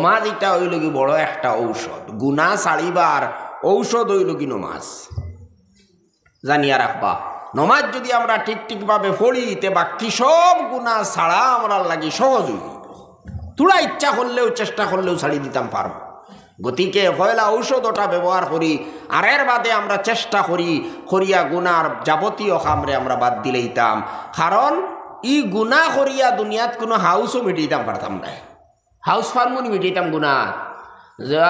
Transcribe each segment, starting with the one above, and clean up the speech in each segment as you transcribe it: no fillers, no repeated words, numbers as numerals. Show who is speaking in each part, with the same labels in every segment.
Speaker 1: নমাজ এটা হইল কি বড় একটা ঔষধ, গুনাহ ছাড়িবার ঔষধ হইল কি নমাজ। জানিয়া রাখবা, নমাজ যদি আমরা ঠিকভাবে পড়ি তে বাকি সব গুনাহ ছাড়া আমরা লাগি সহজ হইব। তোরা ইচ্ছা করলেও চেষ্টা করলেও ছাড়ি দিতাম পারব। গতিকে পয়লা ঔষধ ওটা ব্যবহার করি, আর এর বাদে আমরা চেষ্টা করি করিয়া গুনার যাবতীয় কামরে আমরা বাদ দিলেইতাম। কারণ ই গুনাহ করিয়া দুনিয়াত কোনো হাউসও মিটাইতাম পারতাম না, হাউস ফার্মও মিটাইতাম গুনাহ,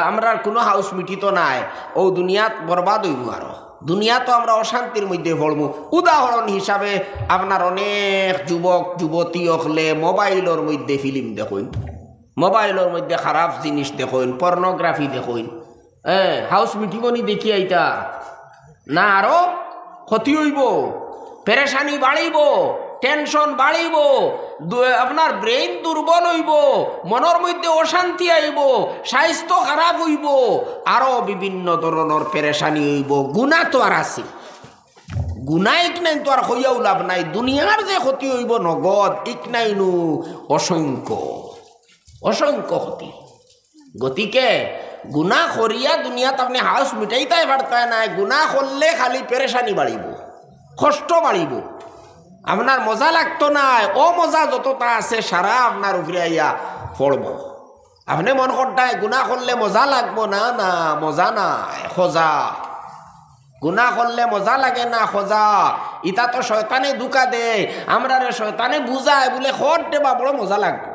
Speaker 1: আমরা কোনো হাউস মিটিত নাই, ও দুনিয়াত বরবাদ হইব। আরো দুনিয়া তো আমরা অশান্তির মধ্যে পড়ব। উদাহরণ হিসাবে আপনার অনেক যুবক যুবতী হলে মোবাইলের মধ্যে ফিল্ম দেখুন, মোবাইলের মধ্যে খারাপ জিনিস দেখুন, পর্নোগ্রাফি দেখুন, হাউস মিটিবনি দেখি আইতা না, আরো ক্ষতি হইব, পেরেশানি বাড়িব, টেনশন বাড়িব, আপনার ব্রেইন দুর্বল হইব, মনের মধ্যে অশান্তি আইব, স্বাস্থ্য খারাপ হইব, আরো বিভিন্ন ধরনের পেরেশানি হইব। গুনাহ তো আর আছে, গুনাহ এক নাই তো আর হইয়াও লাভ নাই। দুনিয়ার যে ক্ষতি হইব নগদ এক নাই নু অসংখ্য অসংখ্য ক্ষতি। গতিকে গুনাহ করিয়া দুনিয়াত আপনি হাউস মিটাইতাই পারতায় নাই। গুনাহ করলে খালি পেরেশানি বাড়িব, কষ্ট বাড়িব, আপনার মজা লাগতো না। ও মজা যতটা আছে সারা আপনার উপরে আইয়া পড়ব। আপনি মন করতায় গুনাহ করলে মজা লাগবো না, না মজা নাই, খোঁজা। গুনাহ করলে মজা লাগে না, খোঁজা। ইটা তো শয়তানে ধোঁকা দেয় আমরা, শয়তানে বুঝায় বলে খর দেবা বড় মজা লাগবে,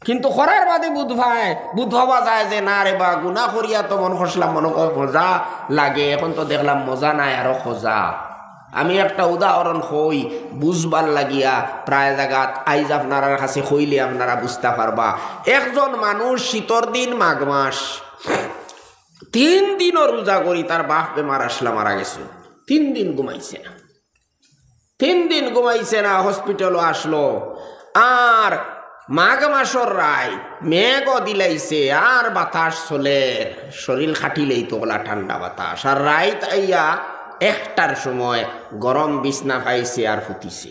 Speaker 1: কিন্তু খরার বাদে বুধ হওয়া যায় যে না রে বা গুনাহ করিয়া তো মন করছিলাম মনে মজা লাগে, এখন তো দেখলাম মজা নাই, আরো খোঁজা। আমি একটা উদাহরণ হই বুঝবার লাগিয়া, প্রায় জায়গাত আইজ আপনার কাছে হইলে আপনারা বুঝতে পারবা। একজন মানুষ শীতর দিন মাঘ মাস 3 দিনও রোজা করি, তার বাপ বেমার আসলা মারা গেছে, 3 দিন ঘুমাইছে না, 3 দিন ঘুমাইছে না, হসপিটালও আসলো। আর মাঘ মাসর রায় মেঘও দিলাইছে, আর বাতাস চলে, শরীর খাটিলেই তো ওলা ঠান্ডা বাতাস। আর রাইত আইয়া 1টার সময় গরম বিছনা পাইছে আর ফুটিছে।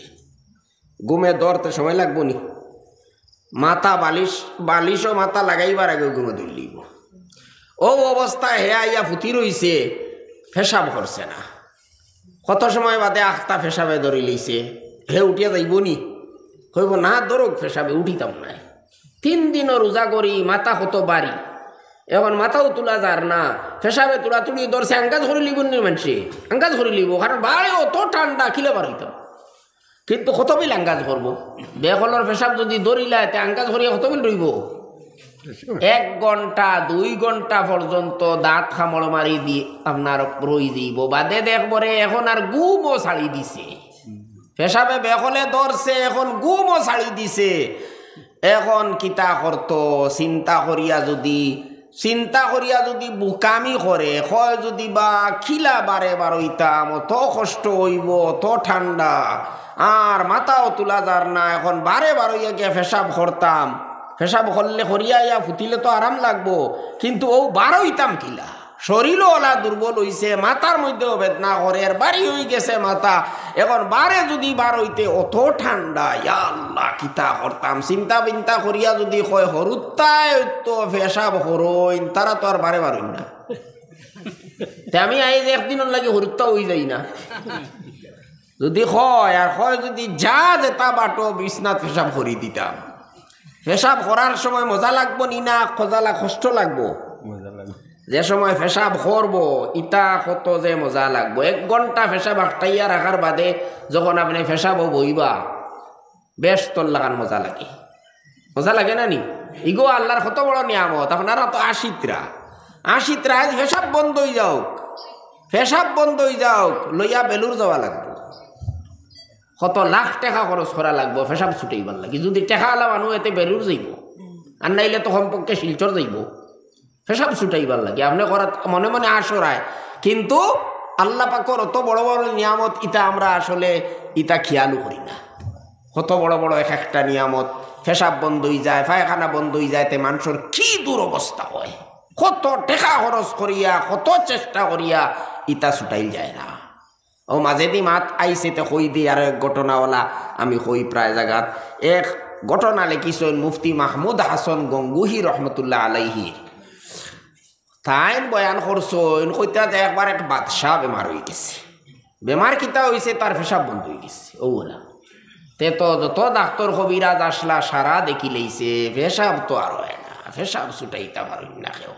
Speaker 1: ঘুমে ধরতে সময় লাগবো নি? মাথা বালিশও মাথা লাগাইবার আগে ঘুমে ধরলিব। ও অবস্থায় হে আইয়া ফুটি রইছে, ফেসাব করছে না। কত সময় বাদে আখতা ফেসাবে ধরি লইছে, হে উঠিয়া যাইব নি? কইব না ধরুক ফেসাবে, উঠিতাম নাই। 3 দিনও রোজা করি, মাথা কত বাড়ি, এখন মাথাও তোলা যার না, ফেসাবে তোলা তুলি ধরছে, আঙ্গাজ করে লিব নি মানুষে, আঙ্গাজ করে লিব, কারণ বাড়ে অত ঠান্ডা খিলে বার হইতাম। কিন্তু কত বিল আঙ্গাজ করবো, বেহলর ফেসাব যদি ধরিলায় তে আঙ্গাজ করিয়া কত বিল রইব? 1 ঘন্টা 2 ঘন্টা পর্যন্ত দাঁত খামড় মারি দিয়ে আপনার রই দিব, বাদে দেখবরে এখন আর গুমও ছাড়ি দিছে। পেশাবে বেহলে ধরছে, এখন গুমও ছাড়ি দিছে। এখন কিতা করত চিন্তা করিয়া যদি বুকামি করে, হয় যদি বা খিলা বারে বারইতাম, অত কষ্ট হইব, অত ঠান্ডা, আর মাথাও তোলা যার না, এখন বারে বারইয়া গিয়া পেশাব করতাম। পেশাব করলে করিয়া ইয়া ফুটিলে তো আরাম লাগবো, কিন্তু ও বারইতাম কিলা, শরীরও ওলা দুর্বল হইছে, মাথার মধ্যেও বেদনা করে, আর বাড়ি হয়ে গেছে মাথা। এখন বারে যদি বার হইতে অত ঠান্ডা, ইয়া আল্লাহ কিতা করতাম। চিন্তা করিয়া যদি কয় হরুত্তায় তো পেশাব হরইন, তারা তো আর বারে বারইন না। আমি আইজ একদিনের লাগে হরুত্তা হয়ে যাই না। যদি হয় আর হয় যদি যা যেতা বাটো বিছনাথ পেশাব করি দিতাম। পেশাব করার সময় মজা লাগবো নি না কষ্ট লাগবো? যে সময় পেশাব করবো ইটা কত যে মজা লাগবো। 1 ঘন্টা পেশাব আটটাইয়া রাখার বাদে যখন আপনি পেশাবও বইবা, বেশ তোর লাগান মজা লাগে না নি? ইগো আল্লাহর কত বড় নিয়ামত। আপনারা তো আশিতরা আজ পেশাব বন্ধ হয়ে যাওক, লইয়া বেলুর যাওয়া লাগবো, কত লাখ টাকা খরচ করা লাগবো পেশাব ছুটাইবার লাগে। যদি টাকা আলা মানুষ এতে বেলুর যাইব, আর নাইলে তো কমপক্ষে শিলচর যাইব পেশাব ছুটাইবার লাগে। আপনি করা মনে মনে আসরায়, কিন্তু আল্লাহ পাকর অত বড় বড় নিয়ামত ইটা আমরা আসলে ইটা খেয়ালও করি না। কত বড় বড় একটা নিয়ামত, পেশাব বন্ধ হয়ে যায়, পায়খানা বন্ধ হয়ে যায়, তে মানুষের কি দুরবস্থা হয়। কত টাকা খরচ করিয়া, কত চেষ্টা করিয়া ইটা ছুটাই যায় না। ও মাঝে দি মাত আইসে তে কই দি আর এক ঘটনাওয়ালা আমি কই প্রায় জায়গাত। এক ঘটনা লিখিছেন মুফতি মাহমুদ হাসান গঙ্গুহি রহমতুল্লাহ আলাইহির। তাইন বয়ান করছেন কইতা যে একবার এক বাদশাহ বেমার হয়ে গেছে। বেমার কিতা হয়েছে, তার পেশাব বন্ধ হয়ে গেছে। ওলা তে তো যত ডাক্তার কবিরাজ আসলা সারা দেখি লইছে, পেশাব তো আর হয় না, পেশাব ছুটাইতা পারি না কেউ।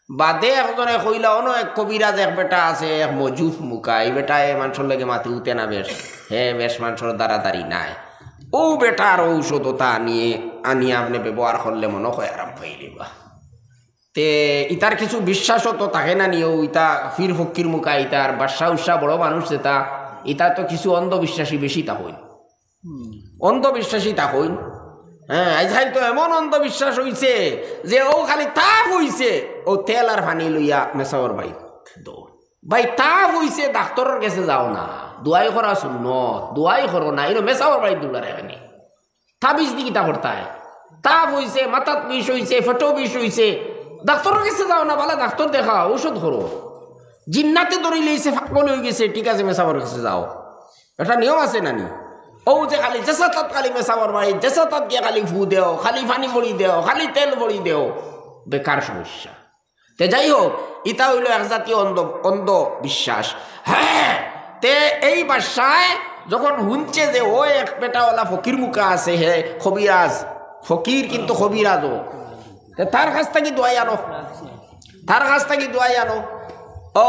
Speaker 1: বাদে একজনে কইলা অন এক কবিরাজ এক বেটা আছে, এক মজুফ মুকা, এই বেটা এ মানুষের লাগে মাতি উঠে না বেশ, হে বেশ মানুষের দাঁড়াদাঁড়ি নাই। ও বেটার ঔষধতা আনিয়ে আপনি ব্যবহার করলে মনে হয় আরাম পাইলিবা। তে ইতার কিছু বিশ্বাসও তো থাকে না নিয়েও, ইতা ফির ফকির মুখা, ইতার বাদশা উৎসাহ বড় মানুষ যেটা, ইতার তো কিছু অন্ধবিশ্বাসী বেশি তা হইন, অন্ধবিশ্বাসী তা হইন। হ্যাঁ, আজকাল তো এমন অন্ধবিশ্বাস হইছে যে ও খালি তাপ হইছে, ও তেল আর পানি লইয়া মেসাওয়ার বাই দৌড়। ভাই তাপ হইছে, ডাক্তারের কাছে যাও না, দোয়াই করা শূন্য, দোয়াই করো না, এর মেসাওয়ার বাই দৌড়ার এখানে তাবিজ দিকে তা করতায়। তাপ হইছে, মাথাত বিষ হইছে, ফেটো বিষ হইছে, ডাক্তারের কাছে যাও না, বলে ডাক্তার দেখা, ঔষধ করো। জিন্নাতে ধরে লইছে, ফাঁকল হয়ে গেছে, ঠিক আছে মেসাওয়ার কাছে যাও, এটা নিয়ম আছে নানি। ও যে খালি জেসা তাত খালি মেসাওয়ার বাড়ি, জেসা তাত গিয়ে খালি ফু দেও, খালি পানি বড়ি দেও, খালি তেল বড়ি দেও, বেকার সমস্যা। তে যাই হোক, ইটা হইল এক জাতীয় অন্ধ বিশ্বাস। হ্যাঁ, তে এই বাসায় যখন শুনছে যে ও এক বেটাওয়ালা ফকির মুখা আছে, হে কবিরাজ, ফকির কিন্তু কবিরাজও, তার কাছ থেকে দোয়াই আনো, তার কাছ থেকে দোয়াই আনো। ও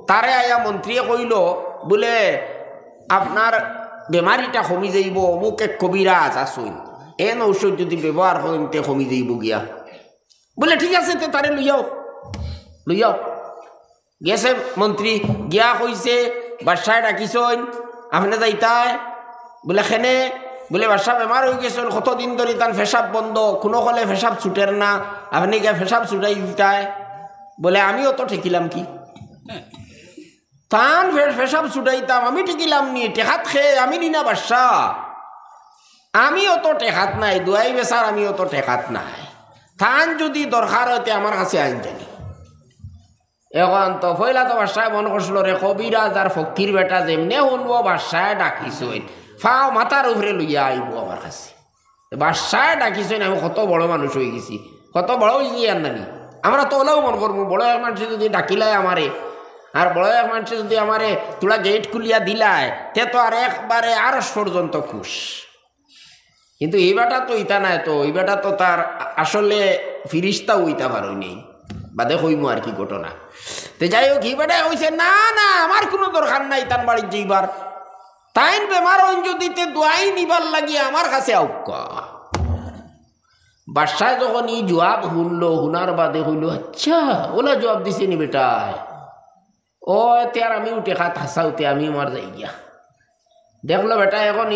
Speaker 1: তারে আয়া মন্ত্রীয়ে কইল বলে আপনার বেমারিটা কমি যাইব, অমুক এক কবিরাজ আসুন, এন ঔষধ যদি ব্যবহার করেন তে কমি যাইব গিয়া। বলে ঠিক আছে, তে তারে লইয়াও, লইয়াও। গেছে মন্ত্রী গিয়া কইছে বাদশায় ডাকিছইন, আপনি যাইতায় বলে খেনে, বলে বাদশা বেমার হয়ে গেছেন, কতদিন ধরে তার পেশাব বন্ধ, কোনো কলে পেশাব ছুটের না, আপনি গিয়া পেশাব ছুটাই দিতায়। বলে আমিও তো ঠেকিলাম কি, তান পেশাব ছুটাইতাম, আমি ঠেকিলাম নি, টেকাত খেয়ে আমি নি না বাদশা, আমিও তো টেকাত নাই, দুয়াই বেচার আমিও তো টেকাত নাই, তান যদি দরকার হইতে আমার কাছে আইন জানি। এখন তো পয়লা তো বাদশায় মন করছিল রে, কবিরাজ আর ফকির বেটা যেমনে শুনবো বাদশায় ডাকিছইন, ফাও মাথার উপরে লইয়া আইব আমার কাছে। বাদশায় ডাকিছইন, আমি কত বড় মানুষ হয়ে গেছি, কত বড় হয়ে গিয়ে আর নানি, আমরা তো ওলাও মন করবো, বড় এক মানুষ যদি ডাকিলাই আমারে, আর বড় এক মানুষ যদি আমারে তোলা গেট খুলিয়া দিলায়, তে তো আর একবারে আরস পর্যন্ত খুশ। কিন্তু এই বেটা তো ইতা নাই, তো এই বেটা তো তার আসলে ফিরিস্তা উইতা পারই নেই, বাদে কইমু আর কি ঘটনা। তো যাই হোক, এই বেটা কইছে না না, আমার কোনো দরকার নাই তার বাড়ির যাইবার, তাইন বেমার হইন যদি তে দোয়াই নিবার লাগিয়ে আমার কাছে আউকা। বাদশাহ যখন এই জবাব শুনলো, শুনার বাদে কইল আচ্ছা, ওলা জবাব দিছে নি বেটায়, ও তে আর আমি উঠে খাত হাসাউতে আমি মার যাই গিয়া। দেখলো বেটা এখন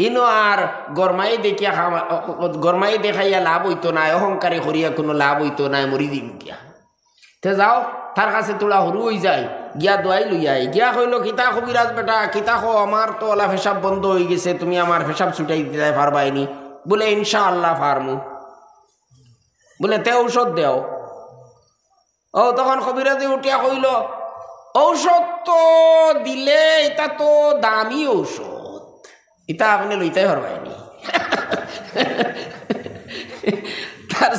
Speaker 1: ইনো আর গরমাই দেখিয়া গরমাই দেখাইয়া লাভ হইতো না, অহংকারে করিয়া কোনো লাভ হইতো না, মরি দিম গিয়া। তে যাও তার কাছে তোলা সরু হয়ে যায়, গিয়া দোয়াই লইয়াই গিয়া কইল কিতা কবিরাজ বেটা, কিতা খো, আমার তো ওলা পেশাব বন্ধ হয়ে গেছে, তুমি আমার পেশাব ছুটাই দিতে পারবাইনি। বলে ইনশাআল্লাহ পারমু। বলে তে ঔষধ দেও। ও তখন কবিরাজি উঠিয়া কইল ঔষধ তো দিলে, এটা তো দামি ঔষধ, এটা আপনি লইতেই পারবাইনি। তার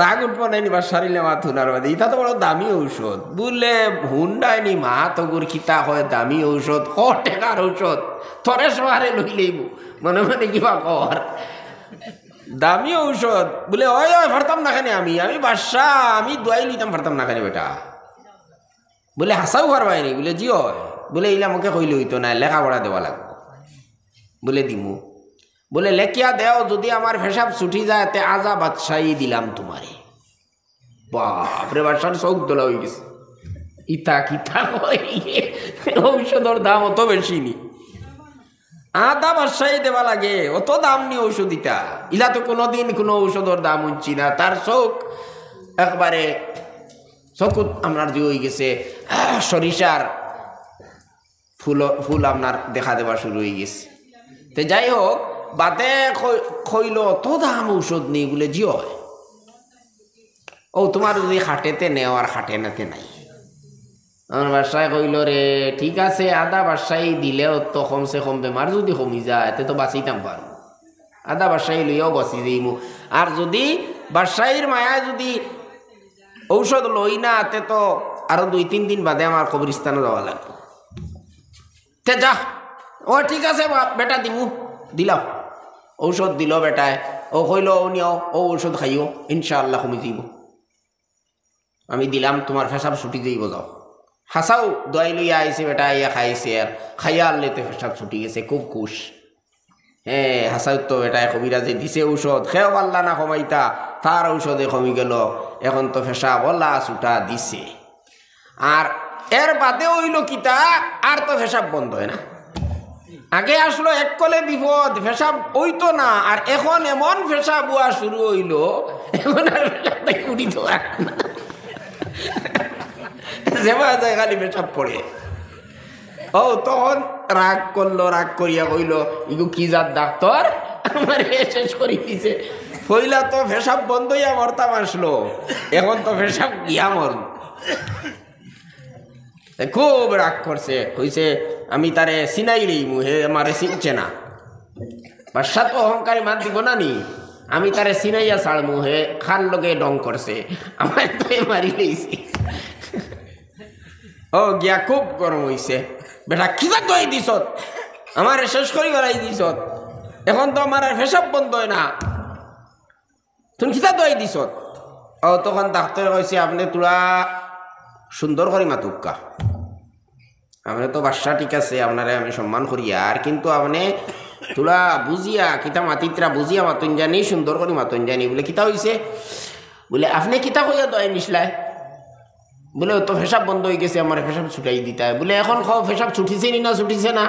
Speaker 1: রাগ উঠবো নাইনি বা সারিলে মা থুনার বাদে, এটা তো বড় দামি ঔষধ। বললে হুন্ডায়নি মা তোর কিতা হয় দামি ঔষধ, ক টেকার ঔষধ, থরে সহারে লই লইব, মনে মনে কিবা কর দামি ঔষধ। বলে ওই ওই পারতাম না খানি, আমি বাদশা, আমি দোয়াই লইতাম পারতাম না খানি বেটা। বলে হাসাও পারবাইনি? বলে জি হয়। বলে ইলা মুখে কইলে হইতো না, লেখাপড়া দেওয়া লাগবে। বলে দিমু। বলে লেখিয়া দেও, যদি আমার পেশাব ছুটি যায় তে আজা বাদশাই দিলাম তোমারে। বাপরে, বাদশার চোখ দোলা হয়ে গেছে, ইতা কিতা ঔষধের দাম অত বেশি নি, আদা বাদশাই দেওয়া লাগে, অত দাম নি ঔষধ ইটা। ইলা তো কোনোদিন কোনো ঔষধের দাম উঠছি না। তার চোখ একবারে চকুত আপনার যে হয়ে গেছে সরিষার ফুল আপনার দেখা দেওয়া শুরু হয়ে গেছে। তো যাই হোক, বাদে কইল অত দাম ঔষধ নেই। বলে জি হয়। ও তোমার যদি খাটেতে নেও আর খাটে নাতে নাই। আমার বাসায় কইল রে ঠিক আছে, আদা বাসায় দিলেও তো কমসে কম বেমার যদি কমি যায় এতে তো বাঁচিতাম পারো। আদা বাদশাহী লইয়াও বসি যাইমু। আর যদি বাদশাহীর মায়ায় যদি ঔষধ লই না তে তো আরো 2-3 দিন বাদে আমার কবরস্থানে যাওয়া লাগবে। তে যা, ও ঠিক আছে বেটা দিমু, দিলাম ঔষধ দিল বেটায়, ও কইল ও নিও, ও ঔষধ খাইও, ইনশাআল্লাহ কমে যাইব। আমি দিলাম, তোমার ফেসাব ছুটি যাইব, যাও। হাসাও দোয়াই লইয়া আইছে বেটা, ইয়া খাইছে আর খাইয়া আনলেতে ফেসাব ছুটি গেছে, খুব খুশ। হ্যাঁ হাসাও তো বেটায় কবিরাজে দিছে ঔষধ, খেও পারলা না কমাইতা, তার ঔষধে কমি গেল, এখন তো ফেসাব ওলা ছুটা দিছে। আর এর বাদে হইল কিতা, আর তো ফেসাব বন্ধ হয় না। আগে আসলো এক কলে বিপদ, ফেসাব হইতো না, আর এখন এমন ফেসাব হওয়া শুরু হইল, এখন আর ফেসাবটা কুড়িত না, যেমন যায় খালি ফেসাব পড়ে। ও তখন রাগ করলো, রাগ করিয়া কইল ইগু কি জাত ডাক্তার, আমার শেষ করে দিছে। পইলা তো ফেসাব বন্ধ হইয়া মরতাম আসলো, এখন তো ফেসাব গিয়া মর। খুব রাগ করছে, কইছে আমি তারে চিনাই লইমু, হে আমারে চিনছে না। বাদশা তো অহংকারী মান দিব না নি, আমি তারে চিনাইয়া ছাড়মু, হে খান লগে ডং করছে, আমার তো মারি লইছে। ও গিয়া খুব গরম হইছে, বেটা কিবা দই দিছ, আমারে শেষ করি বেড়াই দিছ, এখন তো আমার আর ফেসাব বন্ধ হয় না, তুমি কিতা দই দিছ। ও তখন ডাক্তার কইছে আপনি তোরা সুন্দর করে মাতুক্কা, আপনি তো বাদশা ঠিক আছে, আপনারে আমি সম্মান করি, আর কিন্তু আপনি তোরা বুঝিয়া কিতা মাতিত্রা বুঝিয়া মাতুন জানি, সুন্দর করে মাতুন জানি। বলে কিতা হইছে, বলে আপনি কিতা কইয়া দয় নিসলাই, বলে তো ফেসাব বন্ধ হয়ে গেছে, আমার ফেসাব ছুটাই দিতে হয়। বলে এখন খাও ফেসাব ছুটিছে নি না ছুটিছে না,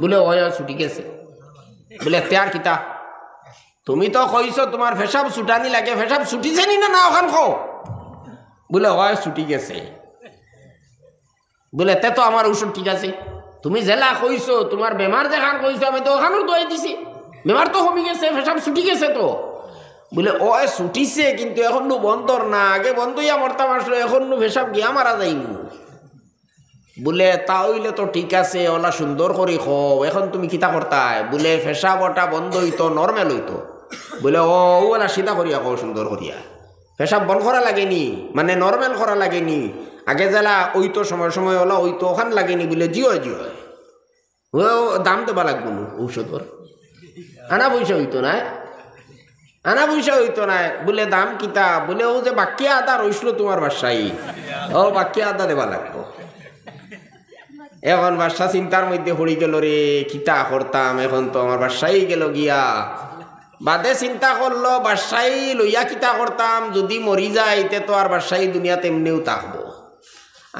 Speaker 1: বলে ওই ছুটি গেছে। বলে তেয়ার কিতা, তুমি তো কইছ তোমার ফেসাব ছুটানি লাগে, ফেসাব ছুটিছে নি না না ওখান খাও, বলে হয় ছুটি গেছে। বলে তে তো আমার ঔষধ ঠিক আছে, তুমি জেলা কইছো তোমার বেমার দেখান কইছো, আমি তো ওখানেও দোয়াই দিছি, বেমার তো কমে গেছে, ফেসাব ছুটি গেছে তো। বলে ও ছুটিছে কিন্তু এখন বন্ধর না, আগে বন্ধ হইয়া মরতাম আসলো, এখন ফেসাব গিয়া মারা যাইমু। বলে তা হইলে তো ঠিক আছে, ওলা সুন্দর করে খাও, এখন তুমি কিতা করতাই, বলে ফেসাব ওটা বন্ধ হইতো, নর্মেল হইতো। বলে ও ওলা সিধা করিয়া খাও, সুন্দর করিয়া, ফেসাব বন্ধ করা লাগেনি, মানে নর্মেল করা লাগেনি, আগে জেলা ওই তো সময় সময় ওলা ওই তো ওখান লাগেনি। বলে জিও জিও, ও দাম দেবা লাগবো না ঔষধর, আনা পয়সা হইতো না, আনা পয়সা হইতো না। বলে দাম কিতা, বলে ও যে বাকি আদা রইসলো তোমার বাসায়, ও বাকি আদা দেবা লাগবো। এখন বাদশা চিন্তার মধ্যে পড়ি গেল, রে কিতা করতাম, এখন তো আমার বাসায় গেল গিয়া। বাদে চিন্তা করলো বাদশাই লইয়া কিতা করতাম, যদি মরি যাইতে তো আর বাদশাই দুনিয়াতে এমনিও থাকবো,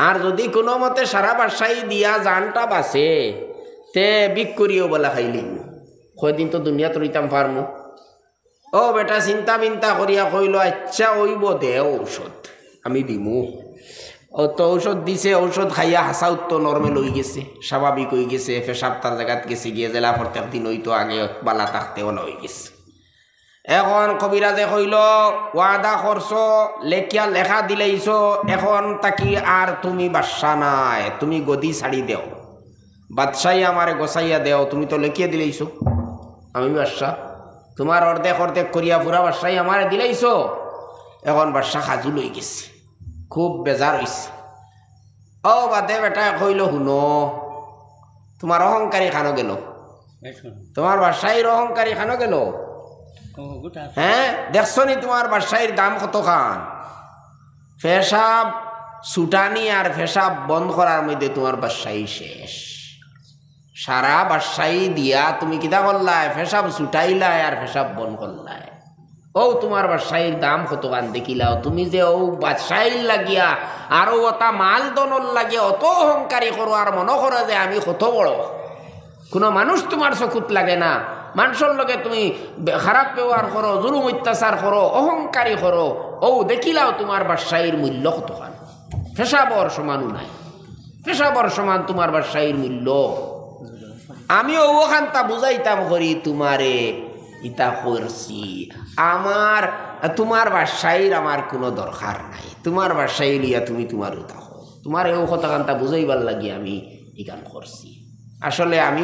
Speaker 1: আর যদি কোনো মতে সারা বাদশাই দিয়া জানটা বাঁচে তে বিক করিও বলা খাইলিম, কয়দিন তো দুনিয়াতে রইতাম পারমু। ও বেটা চিন্তা বিন্তা করিয়া কইল আচ্ছা ওইব দে ঔষধ, আমি দিমু। ও তো ঔষধ দিছে, ঔষধ খাইয়া হাসাও তো নর্মেল হয়ে গেছে, স্বাভাবিক হয়ে গেছে, ফেসাব তার জায়গাত গেছে গিয়ে জেলা প্রত্যেক দিন হইতো, আগে বালা থাকতে ওলা হয়ে গেছে। এখন কবিরাজে কইল ওয়াদা করছো, লেখিয়া লেখা দিলেইছ, এখন তাকি আর তুমি বাদশা নাই, তুমি গদি ছাড়ি দেও, বাদশাই আমারে গোসাইয়া দেও, তুমি তো লেখিয়া দিলেইছ, আমি বাদশা, তোমার অর্ধেক অর্ধেক করিয়া পুরা বাদশাই আমারে দিলেইছ। এখন বাদশা সাজু লই গেছে, খুব বেজার হইছে। ও বাদে বেটা কইল শুনো, তোমার অহংকারী খানো গেল, তোমার বাদশাহীর অহংকারী খানো গেল। হ্যাঁ দেখছো নি তোমার বাদশাহীর দাম কত খান, ফেসাব ছুটানি আর ফেসাব বন্ধ করার মধ্যে তোমার বাদশাহী শেষ। সারা বাদশাহী দিয়া তুমি কিতা করলাই, ফেসাব ছুটাইলাই আর ফেসাব বন্ধ করলাই। ও তোমার বাদশাহীর দাম কত খান দেখিলাও, তুমি যে ও বাদশাহীর লাগিয়া আরো ওটা মাল দনর লাগিয়া অত অহংকারী করো, আর মনে করো যে আমি কত বড়, কোনো মানুষ তোমার চকুত লাগে না, মানুষের লগে তুমি খারাপ ব্যবহার করো, জুলুম অত্যাচার করো, অহংকারী করো, ও দেখিলাও তোমার বাদশাহীর মূল্য কতখান, ফেসাবর সমানও নাই, ফেসাবর সমান তোমার বাদশাহীর মূল্য। আমিও ওখানটা বুঝাইতাম করি তোমারে, ইতা করছি, আমার তোমার বাদশাহীর আমার কোনো দরকার নাই, তোমার বাদশাহী লিয়া তুমি তোমার থাকো, তোমার এই কথাখানটা বুঝাইবার লাগি আমি ইকান করছি। আসলে আমি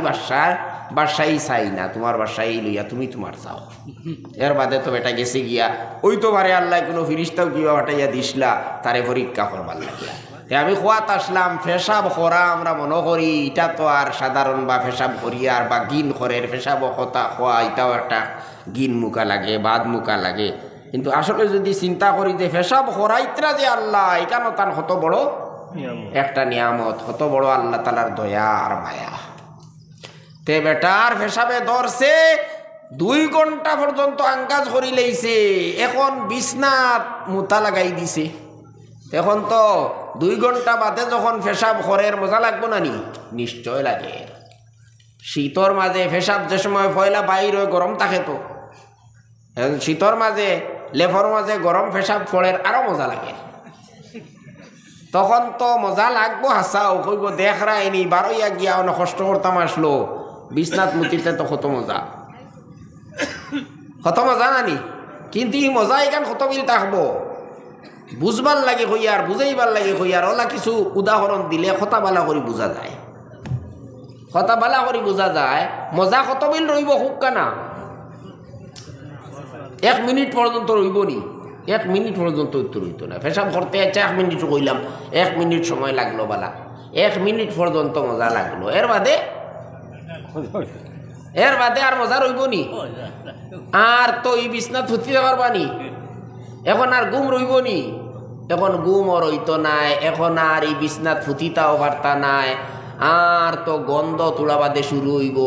Speaker 1: বাসাই চাই না, তোমার বাসাই লইয়া তুমি তোমার চাও। এর বাদে তো বেটা গেছে গিয়া ওই তো বারে আল্লাহ কোনো ফিরিস্তাও কিবা হটাইয়া দিসলা তারে পরীক্ষা করবার লাগিয়া। আমি খোয়াত আসলাম পেশাব করা আমরা মনে করি এটা তো আর সাধারণ বা পেশাব করিয়ার বা গিন করের পেশাব কথা খোয়া এটাও একটা গিন মুখা লাগে, বাদ মুখা লাগে। কিন্তু আসলে যদি চিন্তা করি যে পেশাব করাইতরা যে আল্লাহ এখানে তার কত বড় একটা নিয়ামত, কত বড় আল্লাহ তালার দয়া আর মায়া। তে বেটার পেশাবে ধরছে 2 ঘন্টা পর্যন্ত আঙ্কাজ করি লইছে, এখন বিছনাত মুতা লাগাই দিছে। এখন তো 2 ঘন্টা বাদে যখন পেশাব করের মজা লাগবো না নি? নিশ্চয় লাগে। শীতর মাঝে পেশাব যে সময় পয়লা বাইর হয়ে গরম থাকে, তো শীতর মাঝে লেফর মাঝে গরম পেশাব পড়ের আরো মজা লাগে। তখন তো মজা লাগবো, হাসাও কইব দেখ রায়নি বারোইয়া গিয়া অনেক কষ্ট করতাম আসলো বিছনাত মুতিতে, তো কত মজা নানি। কিন্তু এই মজা এখান কত মিল থাকবো, বুঝবার লাগে কইয়ার, বুঝাইবার লাগে কইয়ার। ওলা কিছু উদাহরণ দিলে কথা বালা করে বোঝা যায়, কথা বালা করে বোঝা যায়। মজা কত মিল রইব খুব কানা 1 মিনিট পর্যন্ত রইব নি? 1 মিনিট পর্যন্ত উত্তর হইতো না। পেশাব করতে আছে 1 মিনিট কইলাম, 1 মিনিট সময় লাগলো বালা, 1 মিনিট পর্যন্ত মজা লাগলো। এর বাদে আর মজা রইব নি? আর তো এই বিছনা থুতিতে পারবানি, এখন আর ঘুম রইব নি? এখন ঘুমও রইতো নাই, এখন আর এই বিছনা থুতিতাও পারতা নাই। আর তো গন্ধ তোলা বাদে শুরু হইব।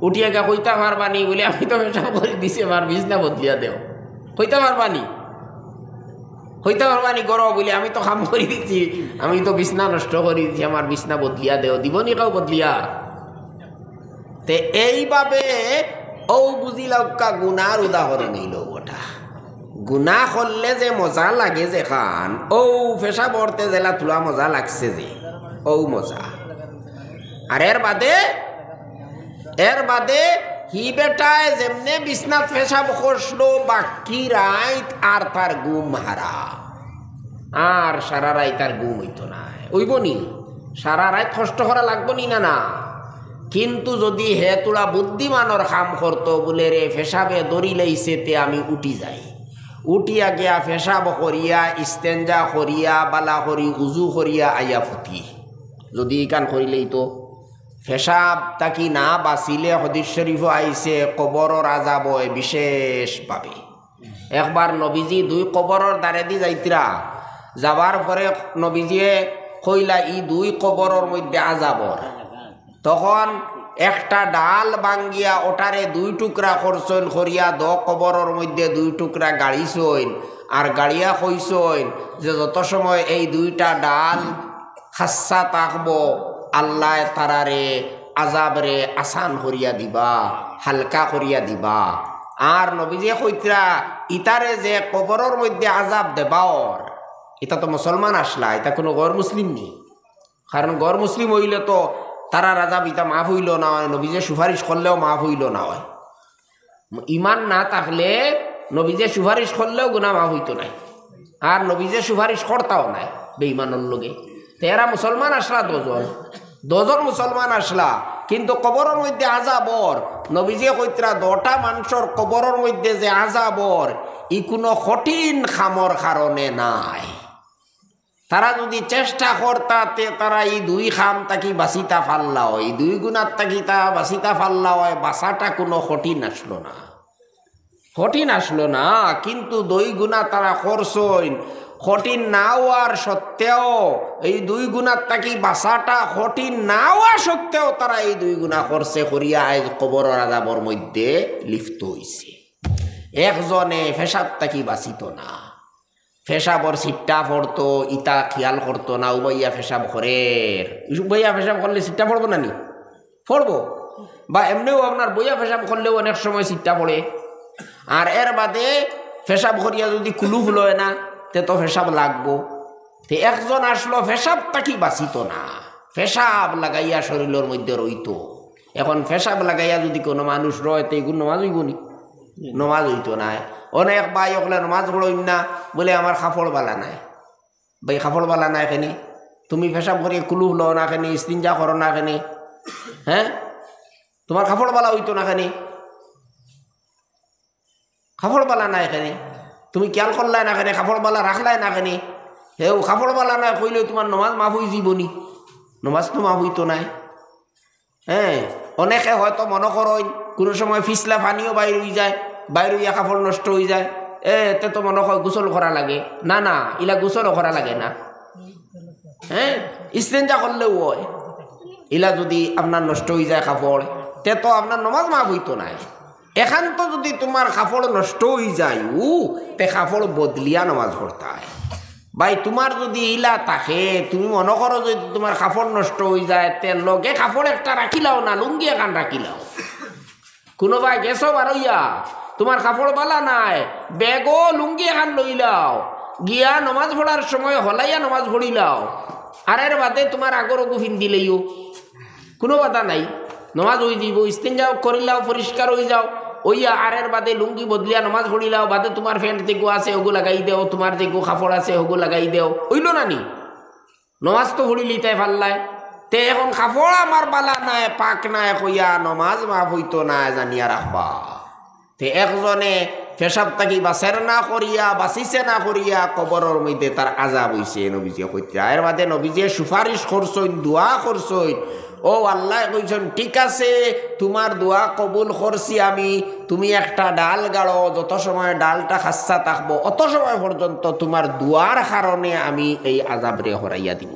Speaker 1: উঠিয়া গা কইতা পারবানি বলে আমি তো পেশাব করে দিছি, আমার বিছনা বদলিয়া দেও। কইতা পারবানি গর বলে আমি তো কাম করে দিচ্ছি, আমি তো বিছনা নষ্ট করে দিচ্ছি, আমার বিছনা বদলিয়া দেও। দিবনি কাউ বদলিয়া? তে এইভাবে ও বুঝিলাকা গুনার উদাহরণ হইল ওটা। গুনা করলে যে মজা লাগে যে খান, ও পেশা পড়তে জেলা তোলা মজা লাগছে যে, ও মজা। আর এর বাদে হি বেটায় যেমনে বিছনাত পেশাব করছিল বাকি রাইত আর তার ঘুম হারা, আর সারা রাইত আর ঘুম হইতো না। ওইব নি? সারা রাইত কষ্ট করা লাগবো নি? না। কিন্তু যদি হে তোরা বুদ্ধিমানর কাম করতো বলে রে পেশাবে দড়ি লাইছে তে আমি উঠি যাই, উঠিয়া গিয়া পেশাব করিয়া ইস্তেঞ্জা করিয়া বালা করি উজু করিয়া আইয়া ফুটি, যদি কান করিলেই তো পেশাব তাকি না বাঁচিলে হদিস শরীফ আইছে কবরর আজাব হয় বিশেষভাবে। একবার নবীজি 2 কবরর দ্বারে দি যাইতরা, যাবার পরে নবীজিয়ে কইলা ই 2 কবরর মধ্যে আজাবর। তখন একটা ডাল ভাঙ্গিয়া ওটারে 2 টুকরা করছইন, করিয়া 10 কবরর মধ্যে 2 টুকরা গাড়িছইন, আর গাড়িয়া কইছইন যে যত সময় এই 2টা ডাল খাসা থাকবো আল্লাহ তারারে আজাবরে আসান করিয়া দিবা, হালকা করিয়া দিবা। আর নবীজি কইতরা ইতারে যে কবরর মধ্যে আজাব দেবাওর, এটা তো মুসলমান আসলা, এটা কোনো গর মুসলিম নেই। কারণ গর মুসলিম হইলে তো তারা আজাব ইতা মাফ হইল না হয়, নবীজে সুপারিশ করলেও মাফ হইল না হয়। ইমান না থাকলে নবীজে সুপারিশ করলেও গুনাহ মাফ হইতো নাই, আর নবীজে সুপারিশ করতাও নাই বেঈমানের লগে। তেরা মুসলমান আসলা 2 মুসলমান আসলা, কিন্তু কবরের মধ্যে আজাবর। নবীজি কইতরা 2টা মানুষের কবরের মধ্যে যে আজাবর ই কোনো কঠিন খামর কারণে নাই। তারা যদি চেষ্টা করতাতে তারা এই 2 খাম তাকি বাঁচিতা ফাল্লা হয়, 2 গুণার তাকি তা বাঁচিতা ফাল্লা হয়, বাঁচাটা কোনো কঠিন আসলো না। কিন্তু 2 গুণা তারা করছইন, কঠিন না হওয়ার সত্ত্বেও এই 2 গুণার তাকি বাঁচাটা কঠিন না হওয়া সত্ত্বেও তারা এই 2 গুণা করছে, করিয়া আজ কবরের আযাবের মধ্যে লিপ্ত হইছে। একজনে পেশাব তাকি বাঁচিত না, পেশাবর সিট্টা পড়তো, ইতা খেয়াল করতো না। উবাইয়া পেশাব করে, বইয়া পেশাব করলে সিট্টা পড়বো না নি? পড়বো। বা এমনিও আপনার বইয়া পেশাব করলেও অনেক সময় সিট্টা পড়ে। আর এর বাদে পেশাব করিয়া যদি কুলুফ লয় না তে তো পেশাব লাগবো। তে একজন আসলো পেশাব তাকি বাঁচিত না, পেশাব লাগাইয়া শরীরের মধ্যে রইতো। এখন পেশাব লাগাইয়া যদি কোনো মানুষ রয় তো এগুলো নমাজ হইব নি? নমাজ হইতো না। অনেক ভাই ওগুলো নমাজ পড়ইন না বলে আমার কাপড় বালা নাই। ভাই কাপড় বালা নাই এখানে, তুমি পেশাব করিয়া কুলুফ লও না এখানে, ইস্তিনজা করো না এখানে, হ্যাঁ, তোমার কাপড় বালা হইতো না এখানে, কাপড় বালা না এখানে, তুমি খেয়াল করলাই না এখানে, কাপড় বালা রাখলাই না এখানে, হেউ কাপড় বালা না কইলে তোমার নমাজ মাফ হয়ে যাবনি, নমাজ তো মাফ হইতো নাই। হ্যাঁ, অনেকে হয়তো মনে করেন কোনো সময় ফিসলা পানিও বাইর হয়ে যায়, বাইর হইয়া কাপড় নষ্ট হয়ে যায়, এতে তো মনে হয় গোসল করা লাগে। না না, ইলা গোসলও করা লাগে না। হ্যাঁ, ইস্তেঞ্জা করলেও হয়। ইলা যদি আপনার নষ্ট হয়ে যায় কাপড়, তে তো আপনার নমাজ মাফ হইতো নাই। এখান তো যদি তোমার কাপড় নষ্ট হয়ে যায় তে কাপড় বদলিয়া নমাজ পড়তে হয়। ভাই তোমার যদি ইলা থাকে, তুমি মনে করো যদি তোমার কাপড় নষ্ট হয়ে যায়, তে লগে কাপড় একটা রাখিলাও না, লুঙ্গি এখান রাখিলাও। কোনো ভাই গেছো বারইয়া, তোমার কাপড় বালা নাই, ব্যাগও লুঙ্গি এখান লইলাও, গিয়া নমাজ পড়ার সময় হলাইয়া নমাজ পড়িলাও, আর এর বাদে তোমার আগর গুফিন দিলেইও কোনো বাধা নাই, নমাজ হয়ে দিব। ইস্তেঞ্জা করিলাও, পরিষ্কার হয়ে যাও, ওইয়া আর এর বাদে লুঙ্গি বদলিয়া নমাজ পড়িলাও, বাদে তোমার ফ্যান্ট যেগু আছে ওগু লাগাই দেও, তোমার যেগু কাপড় আছে ওগু লাগাই দেও, হইল না নি? নমাজ তো পড়িলি তাই পাল্লায়। তে এখন কাপড় আমার বালা নাই, পাক নাই কইয়া নমাজ মাফ হইতো না, জানিয়া রাখবা। তে একজনে পেশাব থাকি বাসের না করিয়া, বাঁচিছে না করিয়া কবরের মধ্যে তার আজাব হইছে, নবীজিয়ে কইতে। এর বাদে নবীজিয়ে সুপারিশ করছইন, দোয়া করছইন, ও আল্লাহ কইছেন ঠিক আছে তোমার দোয়া কবুল করছি আমি, তুমি একটা ডাল গাড়ো, যত সময় ডালটা খাচ্ছা থাকবো অত সময় পর্যন্ত তোমার দোয়ার কারণে আমি এই আজাবরে হরাইয়া দিব,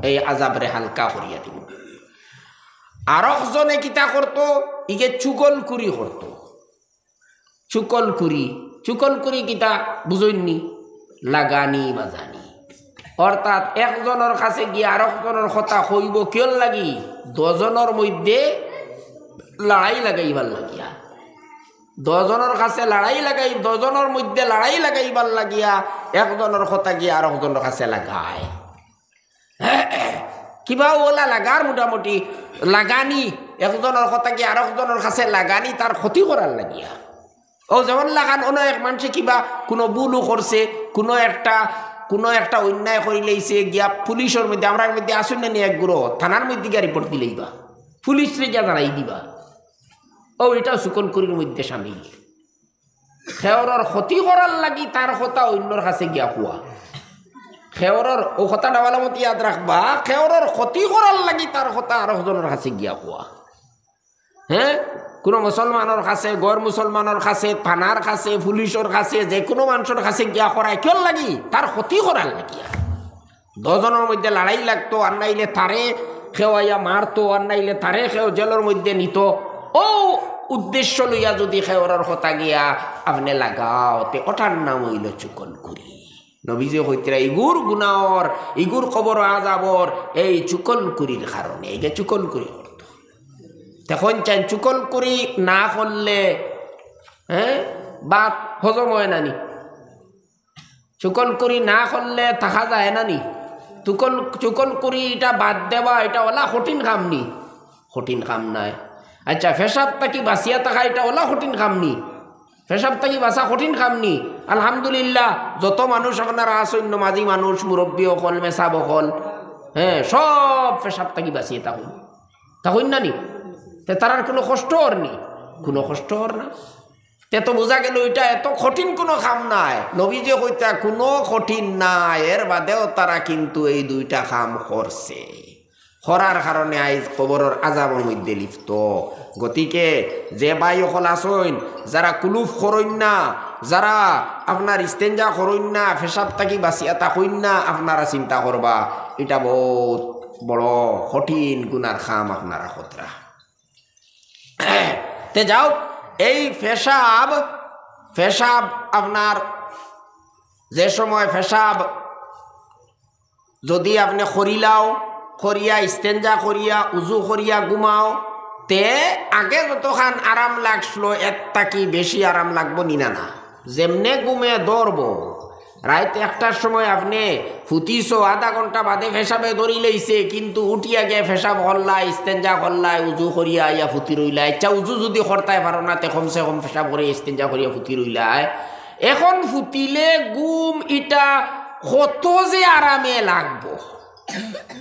Speaker 1: এই আজাবরে হালকা করিয়া দিব। আরেকজনে কিতা করতো, ইগে চুগলকুরি করতো। চুকলকুরি কিতা বুঝইনি? লাগানি বাজানি, অর্থাৎ একজনের কাছে গিয়ে আরেকজনের কথা কইব কিয়র লাগি, দজনের মধ্যে লড়াই লাগাইবার লাগিয়া, দজনের কাছে লড়াই লাগাই, দজনের মধ্যে লড়াই লাগাইবার লাগিয়া একজনের কথা গিয়ে আরেকজনের কাছে লাগায়। কিবা ওলা লাগার মোটামুটি লাগানি, একজনের কথা গিয়ে আরেকজনের কাছে লাগানি তার ক্ষতি করার লাগিয়া। ও যেমন লাগান অন্য এক মানুষে কিবা কোনো বুলু করছে, কোনো একটা অন্যায় করে লইছে, গিয়া পুলিশের মধ্যে, আমরা মধ্যে আসুন না এক গুরো থানার মধ্যে গিয়ে রিপোর্ট দিলেইবা, পুলিশরে গিয়া জানাই দিবা, ও এটাও চুকলকুরির মধ্যে সামিল। খেওরের ক্ষতি করার লাগি তার কথা অন্যর কাছে গিয়া কোয়া, খেওরের ও কথাটা ভালো মতো ইয়াদ রাখবা, খেওরের ক্ষতি করার লাগি তার কথা আরেকজনের কাছে গিয়া কোয়া। হ্যাঁ, কোনো মুসলমানের কাছে, গৈর মুসলমানের কাছে, থানার কাছে, পুলিশের কাছে, যে কোনো মানুষের কাছে গিয়া করায় কেউ লাগি তার ক্ষতি করার লাগিয়া। দজনের মধ্যে লড়াই লাগতো, আর নাইলে তারে খেওয়াইয়া মারতো, আর নাইলে তারে খেও জেলের মধ্যে নিত। ও উদ্দেশ্য লইয়া যদি খেওয়ার কথা গিয়া আপনি লাগাও, তে ওটার নাম হইল চুকলকুরি। নবীজি কইতে ইগুর গুনাহর, ইগুর কবর আযাবর এই চুকলকুরির কারণে, এই যে চুকলকুরি তখন চাই চুকলকুরি না করলে বাত হজম হয় নানি, চুকলকুরি না করলে থাকা যায় নানি। চুকলকুরি এটা বাদ দেওয়া এটা ওলা কঠিন কাম নি, কঠিন কাম নাই। আচ্ছা, পেশাব থাকি বাঁচিয়া থাকা এটা ওলা কঠিন কাম নি, পেশাব থাকি বাঁচা কঠিন কাম নি। আলহামদুলিল্লাহ যত মানুষ আপনারা আসেন, মাঝি মানুষ, মুরব্বী অকল, মেসাব অকল, সব পেশাব থাকি বাঁচিয়ে তখন নানি, তার কোনো কষ্ট হর নি, কোনো কষ্ট হর না। তে তো বোঝা গেল এটা এত কঠিন কোনো কাম নাই। নবীজি কইতা কোনো কঠিন নাই, এর বাদেও তারা কিন্তু এই দুইটা কাম করছে, করার কারণে আইজ কবরের আযাবের মধ্যে লিপ্ত। গতিকে যে ভাই অকল আসইন, যারা কুলুফ করইন না, যারা আপনার ইস্তেঞ্জা করইন না, পেশাব থাকি বাঁচিয়া থাকইন না, আপনারা চিন্তা করবা এটা বহুত বড় কঠিন গুনার কাম আপনারা খতরা। তে যাও, এই পেশাব আপনার যে সময় পেশাব যদি আপনি করিয়া ইস্তেঞ্জা করিয়া উজু করিয়া ঘুমাও, তে আগে যতখান আরাম লাগছিল এর থাকি বেশি আরাম লাগবো নিনা না। যেমনে ঘুমে দৌড়বো, রাত 1টার সময় আপনি ফুটিছো, আধা ঘন্টা বাদে পেশাবে ধরি লইছে, কিন্তু উঠিয়া গিয়ে পেশাব করলাই, ইস্তেঞ্জা করলাই, উজু করিয়া ইয়া ফুটি রইলাই। আচ্ছা, উজু যদি করতাই পারো না, তে কমসে কম পেশাব করে ইস্তেঞ্জা করিয়া ফুটি রইলাই। এখন ফুটিলে ঘুম ইটা কত যে আরামে লাগবো,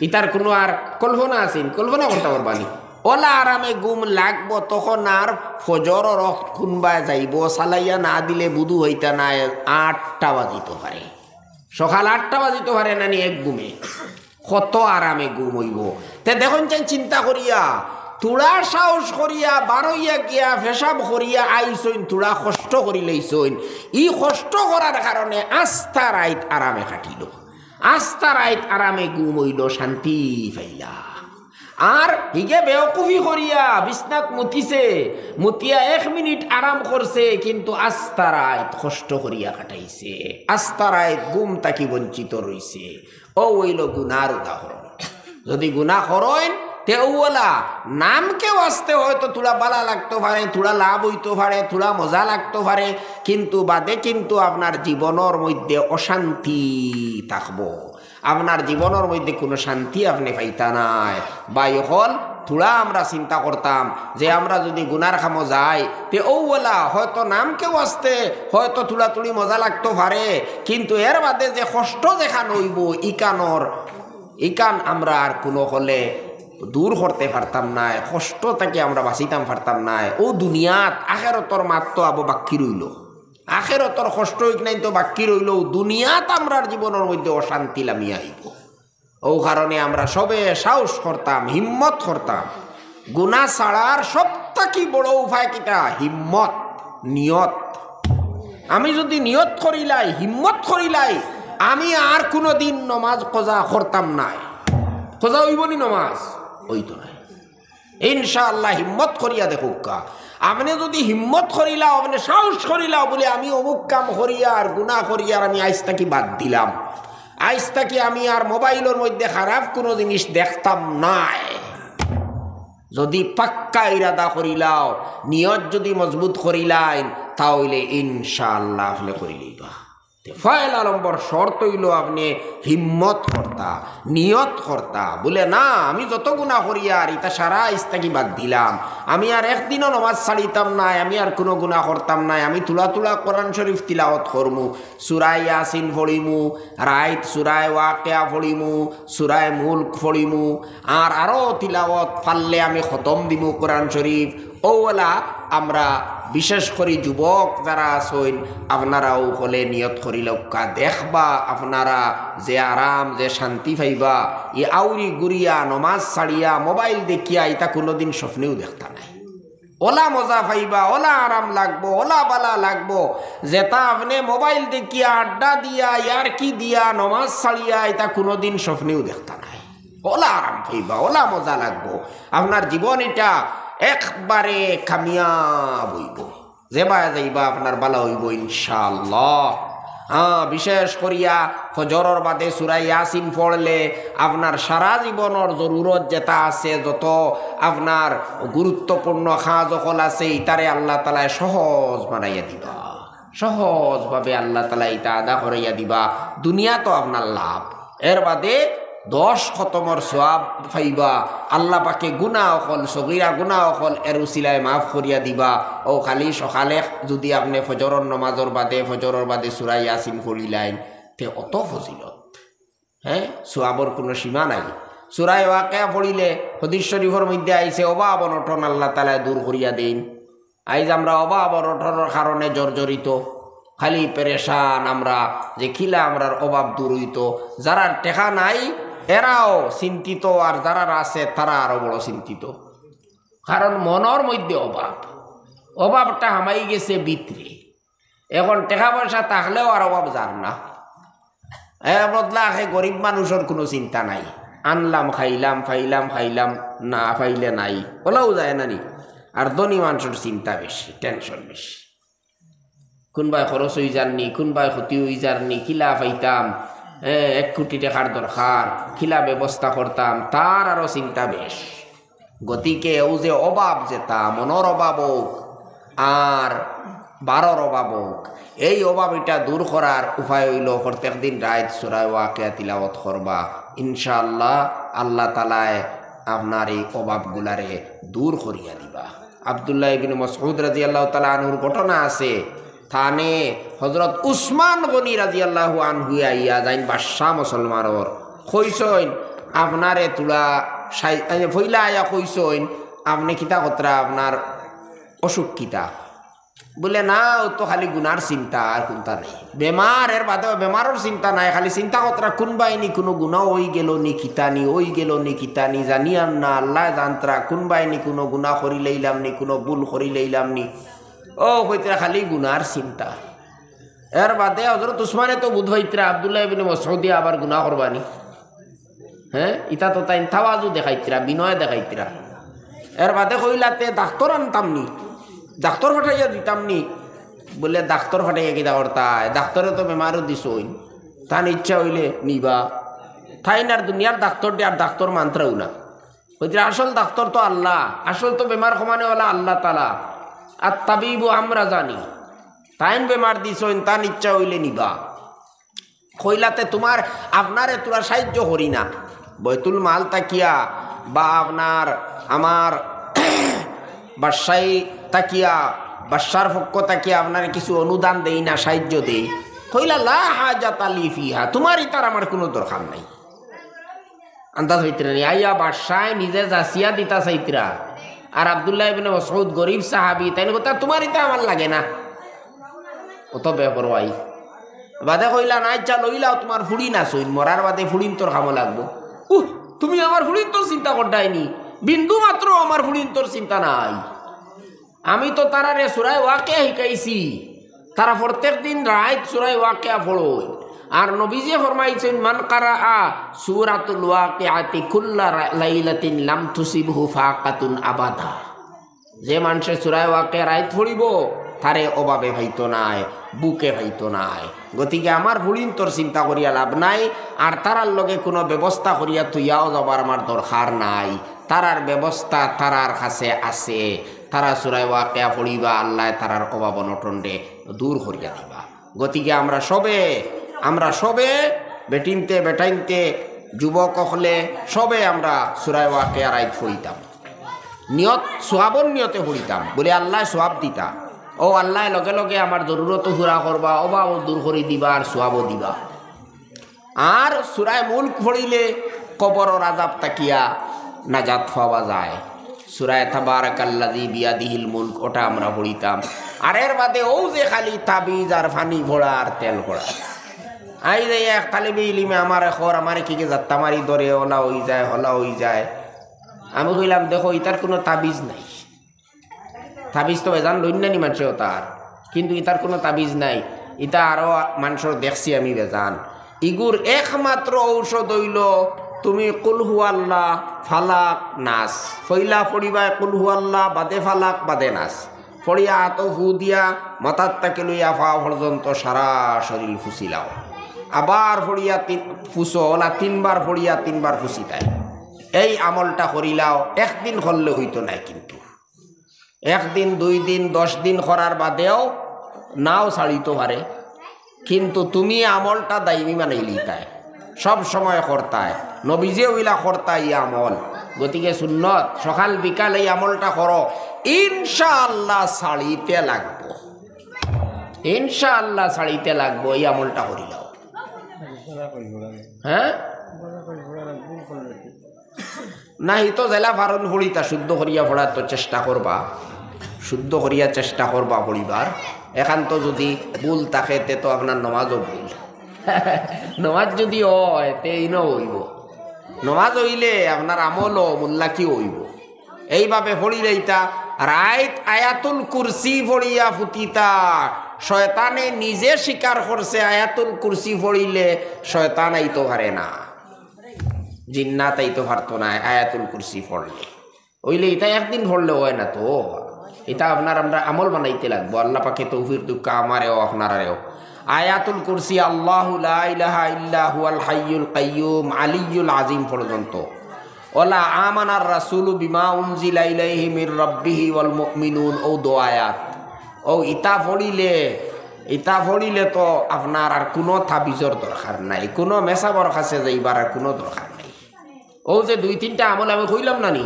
Speaker 1: ইতার কোনো আর কল্পনা আছেন, কল্পনা করতে পারবানি। ওলা আরামে ঘুম লাগবো তখন আর ফজর খুনবায় যাইব, সালাইয়া না দিলে বুধু হইতা না 8টা বাজিতে পারে, সকাল 8টা বাজিতে পারে নানি এক ঘুমে। কত আরামে ঘুম হইব। তে দেখুন চাই চিন্তা করিয়া তুড়া সাহস করিয়া বারইয়া গিয়া ফেসাব করিয়া আইসইন, তুড়া কষ্ট করি লইসইন। ই কষ্ট করার কারণে আস্থা রাইত আরামে কাটিল, আস্থা রাইত আরামে ঘুম হইল, শান্তি পাইলা। আর হিগে বেওকুফি করিয়া বিছনাত মুতিছে, মুতিয়া 1 মিনিট আরাম করছে, কিন্তু আস্থা রাইত কষ্ট করিয়া কাটাইছে, আস্থা রাইত ঘুম তাকি বঞ্চিত রইছে। ও হইল গুনার উদাহরণ। যদি গুনাহ করেন তেওলা নামকে আসতে হয়তো থোড়া বালা লাগতে পারে, থোড়া লাভ হইতে পারে, থোড়া মজা লাগতে পারে, কিন্তু বাদে কিন্তু আপনার জীবনের মধ্যে অশান্তি থাকবো, আপনার জীবনের মধ্যে কোনো শান্তি আপনি পাইতা নাই। বা এখন থোড়া আমরা চিন্তা করতাম যে আমরা যদি গুনার খামো যাই তে ওলা হয়তো নামকেও আসতে হয়তো থোড়া থুড়ি মজা লাগতে পারে, কিন্তু এর বাদে যে কষ্ট যেখান হইব ইকান আমরা আর কোনো হলে দূর করতে পারতাম না, কষ্ট থেকে আমরা বাঁচিতাম পারতাম না। ও দুনিয়াত আখেরতর মাত্র আবো বাক্কি রইল, আখেরতর কষ্ট হইক নাই তো বাক্কি রইল, দুনিয়াত আমরার জীবনের মধ্যে অশান্তি লামিয়া আইব। ও কারণে আমরা সবে সাহস করতাম, হিম্মত করতাম। গুনাহ ছাড়ার সবথেকে বড় উপায় কিটা? হিম্মত, নিয়ত। আমি যদি নিয়ত করিলাই, হিম্মত করিলাই, আমি আর কোনো দিন নমাজ কজা করতাম নাই, কজা হইবনি নমাজ হইতো নাই। ইনশাআল্লাহ হিম্মত করিয়া দেখুকা। আপনি যদি হিম্মত করিলাও, আপনি সাহস করিলাও বলে আমি অমুক কাম করিয়া আর গুনাহ করিয়া আর আমি আইজ তাকি বাদ দিলাম, আইজ তাকি আমি আর মোবাইলের মধ্যে খারাপ কোনো জিনিস দেখতাম নাই, যদি পাক্কা ইরাদা করিলাও, নিয়ত যদি মজবুত করিলাই, তাহলে ইনশাআল্লাহ আপনি করিলেইবা। পয়লা নম্বর শর্ত হইল আপনি হিম্মত করতা, নিয়ত করতা, বলে না আমি যত গুনাহ করিয়া আর ইতা সারা ইস্তাকি বাদ দিলাম, আমি আর একদিনও নমাজ ছাড়িতাম নাই, আমি আর কোনো গুনাহ করতাম নাই, আমি তুলা তুলা কোরআন শরীফ তিলাওয়াত করমু, সূরা ইয়াসিন পড়িমু, রাইত সূরা ওয়াকিয়া পড়িমু, সূরা মুলক পড়িমু, আর আরো তিলাওয়াত পারলে আমি খতম দিমু কোরআন শরীফ। ওলা আমরা বিশেষ করে যুবক যারা আছেন আপনারাও হলে নিয়ত করিলকা, দেখবা আপনারা যে আরাম যে শান্তি পাইবা, ই আউরি গুড়িয়া নমাজ ছাড়িয়া মোবাইল দেখিয়া এটা কোনোদিন স্বপ্নেও দেখতা নাই। ওলা মজা পাইবা, ওলা আরাম লাগবো, ওলা বালা লাগবো, যেটা আপনি মোবাইল দেখিয়া আড্ডা দিয়া ইয়ার কি দিয়া নমাজ ছাড়িয়া এটা কোনোদিন স্বপ্নেও দেখতা নাই। ওলা আরাম পাইবা, ওলা মজা লাগবো, আপনার জীবন এটা একবারে কামিয়াব হইব, যেবা যাইবা আপনার বালা হইব ইনশাআল্লাহ। বিশেষ করিয়া ফজরের বাদে সূরা ইয়াসিন পড়লে আপনার সারা জীবনের জরুরত যেটা আছে, যত আপনার গুরুত্বপূর্ণ কাজ সকল আছে, ইতারে আল্লাহ তাআলা সহজ বানাইয়া দিবা, সহজভাবে আল্লাহ তাআলা ইটা আদা করাইয়া দিবা। দুনিয়া তো আপনার লাভ, এর বাদে 10 খতমর সওয়াব পাইবা, আল্লাহ পাকে গুনাহ অকল সগীরা গুনাহ অকল এর উসিলায় মাফ করিয়া দিবা। ও খালি সকালে যদি আপনি ফজরের নামাজের বাদে সূরা ইয়াসিন পড়িলেন তে অত ফজিলত, হ্যাঁ সওয়াবর কোনো সীমা নাই। সূরা ওয়াকিয়া পড়িলে হাদিস শরীফের মধ্যে আইছে অভাব অনটন আল্লাহ তাআলা দূর করিয়া দেন। আইজ আমরা অভাব অনটনের কারণে জর্জরিত, খালি পেরেশান আমরা, যে খিলা আমরার অভাব দূর হইতো। যারা টেকা নাই এরাও চিন্তিত, আর যারা আছে তারা আরো বড় চিন্তিত, কারণ মনের মধ্যে অভাবটা হামাই গেছে ভিতরে। এখন টাকা পয়সা থাকলেও আর অভাব যার না, বদলা গরিব মানুষের কোনো চিন্তা নাই, আনলাম খাইলাম, খাইলাম না পাইলে নাই, ওলাও যায় না নি। আর ধনী মানুষের চিন্তা বেশি, টেনশন বেশি, কোনবাই খরচ হয়ে যাননি, কোনবাই ক্ষতি হয়ে যাননি, কিলা পাইতাম, 1 কোটি টাকার দরকার, কিলা ব্যবস্থা করতাম, তার আরো চিন্তা বেশ। গতিকে ও যে অভাব, যেটা মনের অভাব হোক আর বারোর অভাব হোক, এই অভাব এটা দূর করার উপায় হইল প্রত্যেক দিন রাত সূরা ওয়াকিয়া তিলাওয়াত করবা। ইনশাআল্লাহ আল্লাহ তাআলায় আপনার এই অভাবগুলারে দূর করিয়া দিবা। আব্দুল্লাহ ইবনে মাসউদ রাদিয়াল্লাহু তাআলা আনহুর ঘটনা আছে, থানে হযরত উসমান গনি রাদিয়াল্লাহু আনহু আইয়া যাইন বাদশাহ মুসলমানর কইসইন, আপনারে তুলা ফইলা আয়া কইসইন আপনি কিতা কতরা আপনার অসুখ কিতা বলে না ও তো খালি গুনার চিন্তা আর কোনটা নেই বেমার এর বাদে বেমারের চিন্তা নাই খালি চিন্তা কতরা কোনবাইনি কোনো গুণা ওই গেল নি কিতানি ওই গেল নি কিতানি জানিয়াম না আল্লাহ জানতরা কোনবাইনি কোনো গুণা করি লইলাম নি কোনো ভুল করি লইলাম নি ও হইতরা খালি গুনার চিন্তা এর বাদে হযরত উসমানে তো বুধ হইতরা আব্দুল্লাহ ইবনে মাসউদ আবার গুনাহ করবানি হ্যাঁ ইতা তো তাই তাওয়াজু দেখাইতরা বিনয় দেখাইতরা এর বাদে কইলাতে ডাক্তার আনতামনি ডাক্তার ফাটাইয়া দিতামনি বলে ডাক্তার ফাটাইয়া কিতা করতায় ডাক্তারে তো বেমারও দিছইন তার ইচ্ছা হইলে নিবা ঠাইনার দুনিয়ার ডাক্তার দিয়ে আর ডাক্তার মানত্রাও না হইতে আসল ডাক্তার তো আল্লাহ আসল তো বেমার কমানে ওলা আল্লাহ তালা আর তাবিবু আমরা জানি তাইন বেমার দিছইন তার ইচ্ছা হইলে নিবা কইলাতে তোমার আপনারে তোরা সাহায্য করি না বৈতুল মাল তাকিয়া বা আপনার আমার বাসায় তাকিয়া বাসার পক্ষ তাকিয়া আপনার কিছু অনুদান দেই না সাহায্য দেই কইলা লা হাজাত আলি ফিহা তোমারই তার আমার কোনো দরকার নাই আন্দাজ হইতরা নি আইয়া বাসায় নিজে জাসিয়া দিতা চাইতরা আর আব্দুল্লাহ ইবনে মাসউদ গরিব সাহাবী তাই কথা তোমারই তা আমার লাগে না অত বেপরোয়াই বাদে কইলা না ইচ্ছা লইলাও তোমার ফুড়ি না সইন মরার বাদে ফুড়িন তোর খামো লাগবো তুমি আমার ফুড়িন তোর চিন্তা করতাইনি বিন্দু মাত্র আমার ফুড়িন তোর চিন্তা নাই আমি তো তারারে সূরা ওয়াকিয়া শিখাইছি তারা প্রত্যেক দিন রাত সূরা ওয়াকিয়া পড়ো আর নবীজি ফরমাইছেন মান কারাআ সূরাতুল ওয়াকিয়াতি কুল্লা লাইলাতিন লাম তুসিবহু ফাকাতুন আবাদা যে মানুষে সূরা ওয়াকিয়া রাত পড়িব তারে অভাবে ভাইতো নাই বুকে ভাইতো নাই গতিকে আমার ভুলিন তোর চিন্তা করিয়া লাভ নাই আর তারার লগে কোনো ব্যবস্থা করিয়া তুইয়াও যাবার আমার দরকার নাই তারার ব্যবস্থা তারার কাছে আছে তারা সূরা ওয়াকিয়া পড়িবা আল্লাহ তারার অভাব অনটনডে দূর করিয়া দিবা গতিকে আমরা সবে বেটিনতে বেটাইনতে যুবক হলে সবে আমরা সূরা ওয়াকিয়া রাত পড়িতাম নিয়ত সোয়াবর নিয়তে পড়িতাম বলে আল্লাহ সোয়াব দিতা ও আল্লাহ লগে লগে আমার জরুরত পুরা করবা অভাব দূর করে দিবা আর সোয়াবও দিবা আর সূরা মুলক পড়িলে কবরের আযাব তাকিয়া নাজাত পাওয়া যায় সূরা তাবারাকাল্লাযী বিয়াদিহিল মুলক ওটা আমরা পড়িতাম আর এর বাদে ও যে খালি তাবিজ আর ফানি ভোড়া আর তেল ভোড়া আই যে এক তালিবে ইলিমে আমার খর আমার কি যাত্তা মারি ধরে হলা হই যায় আমি কইলাম দেখো ইতার কোনো তাবিজ নাই তাবিজ তো বেজান লইনানি মানুষেও তার কিন্তু ইতার কোনো তাবিজ নাই ইতা আরো মানুষের দেখছি আমি বেজান ইগুর একমাত্র ঔষধ হইল তুমি কুল হু আল্লাহ ফালাক নাস ফইলা পড়িবা কুল হু আল্লাহ বাদে ফালাক বাদে নাস পড়িয়া আত ফু দিয়া মাথার তাকে লইয়া ফা পর্যন্ত সারা শরীর ফুসিলাও আবার পড়িয়া ফুসো ওলা তিনবার পড়িয়া তিনবার ফুসিতাই এই আমলটা করিলাও একদিন করলে হইতো নাই কিন্তু একদিন 2 দিন 10 দিন করার বাদেও নাও ছাড়িতে পারে কিন্তু তুমি আমলটা দাইমি বানাইলি তাই সব সময় করতায় নবীজে ওইলা করতাই আমল গতিকে সুন্নত সকাল বিকাল এই আমলটা করো ইনশাআল্লাহ ছাড়িতে লাগবো ইনশাআল্লাহ ছাড়িতে লাগবো এই আমলটা করিলাও হ্যাঁ না তো জেলা ফারণ পড়িতা শুদ্ধ করিয়া পড়ার তো চেষ্টা করবা শুদ্ধ করিয়া চেষ্টা করবা পড়িবার একান্ত যদি ভুল থাকে তে তো আপনার নমাজও ভুল নমাজ যদি হয় তে ইনো হইব নমাজ হইলে আপনার আমলও মোল্লা কি হইব এইভাবে পড়িলে ইতা রাইত আয়াতুল কুরসি পড়িয়া ফুটিতা শয়তানে নিজে স্বীকার করছে আয়াতুল কুরসি পড়িলে শয়তান আইতো পারে না জিন্নাত আইতো পারতো না আয়াতুল কুরসি পড়লে ওইলে এটা একদিন পড়লে হয় না তো এটা আপনার আমরা আমল বানাইতে লাগবো আল্লাহ পাকে তৌফিক দুঃখা আমারেও আপনারেও আয়াতুল কুরসি আল্লাহু লা ইলাহা ইল্লা হুয়াল হাইয়ুল কাইয়্যুম আলিয়্যুল আযীম পর্যন্ত ওলা আমানার রাসূলু বিমা উনজিলা ইলাইহি মির রাব্বিহি ওয়াল মুমিনুন ও দোয়ায়াত ও ইতা পড়িলে তো আপনার আর কোনো তাবিজর দরকার নাই কোনো মেসাবর কাছে যাইবার আর কোনো দরকার নাই ও যে 2-3টা আমল আমি কইলাম না নি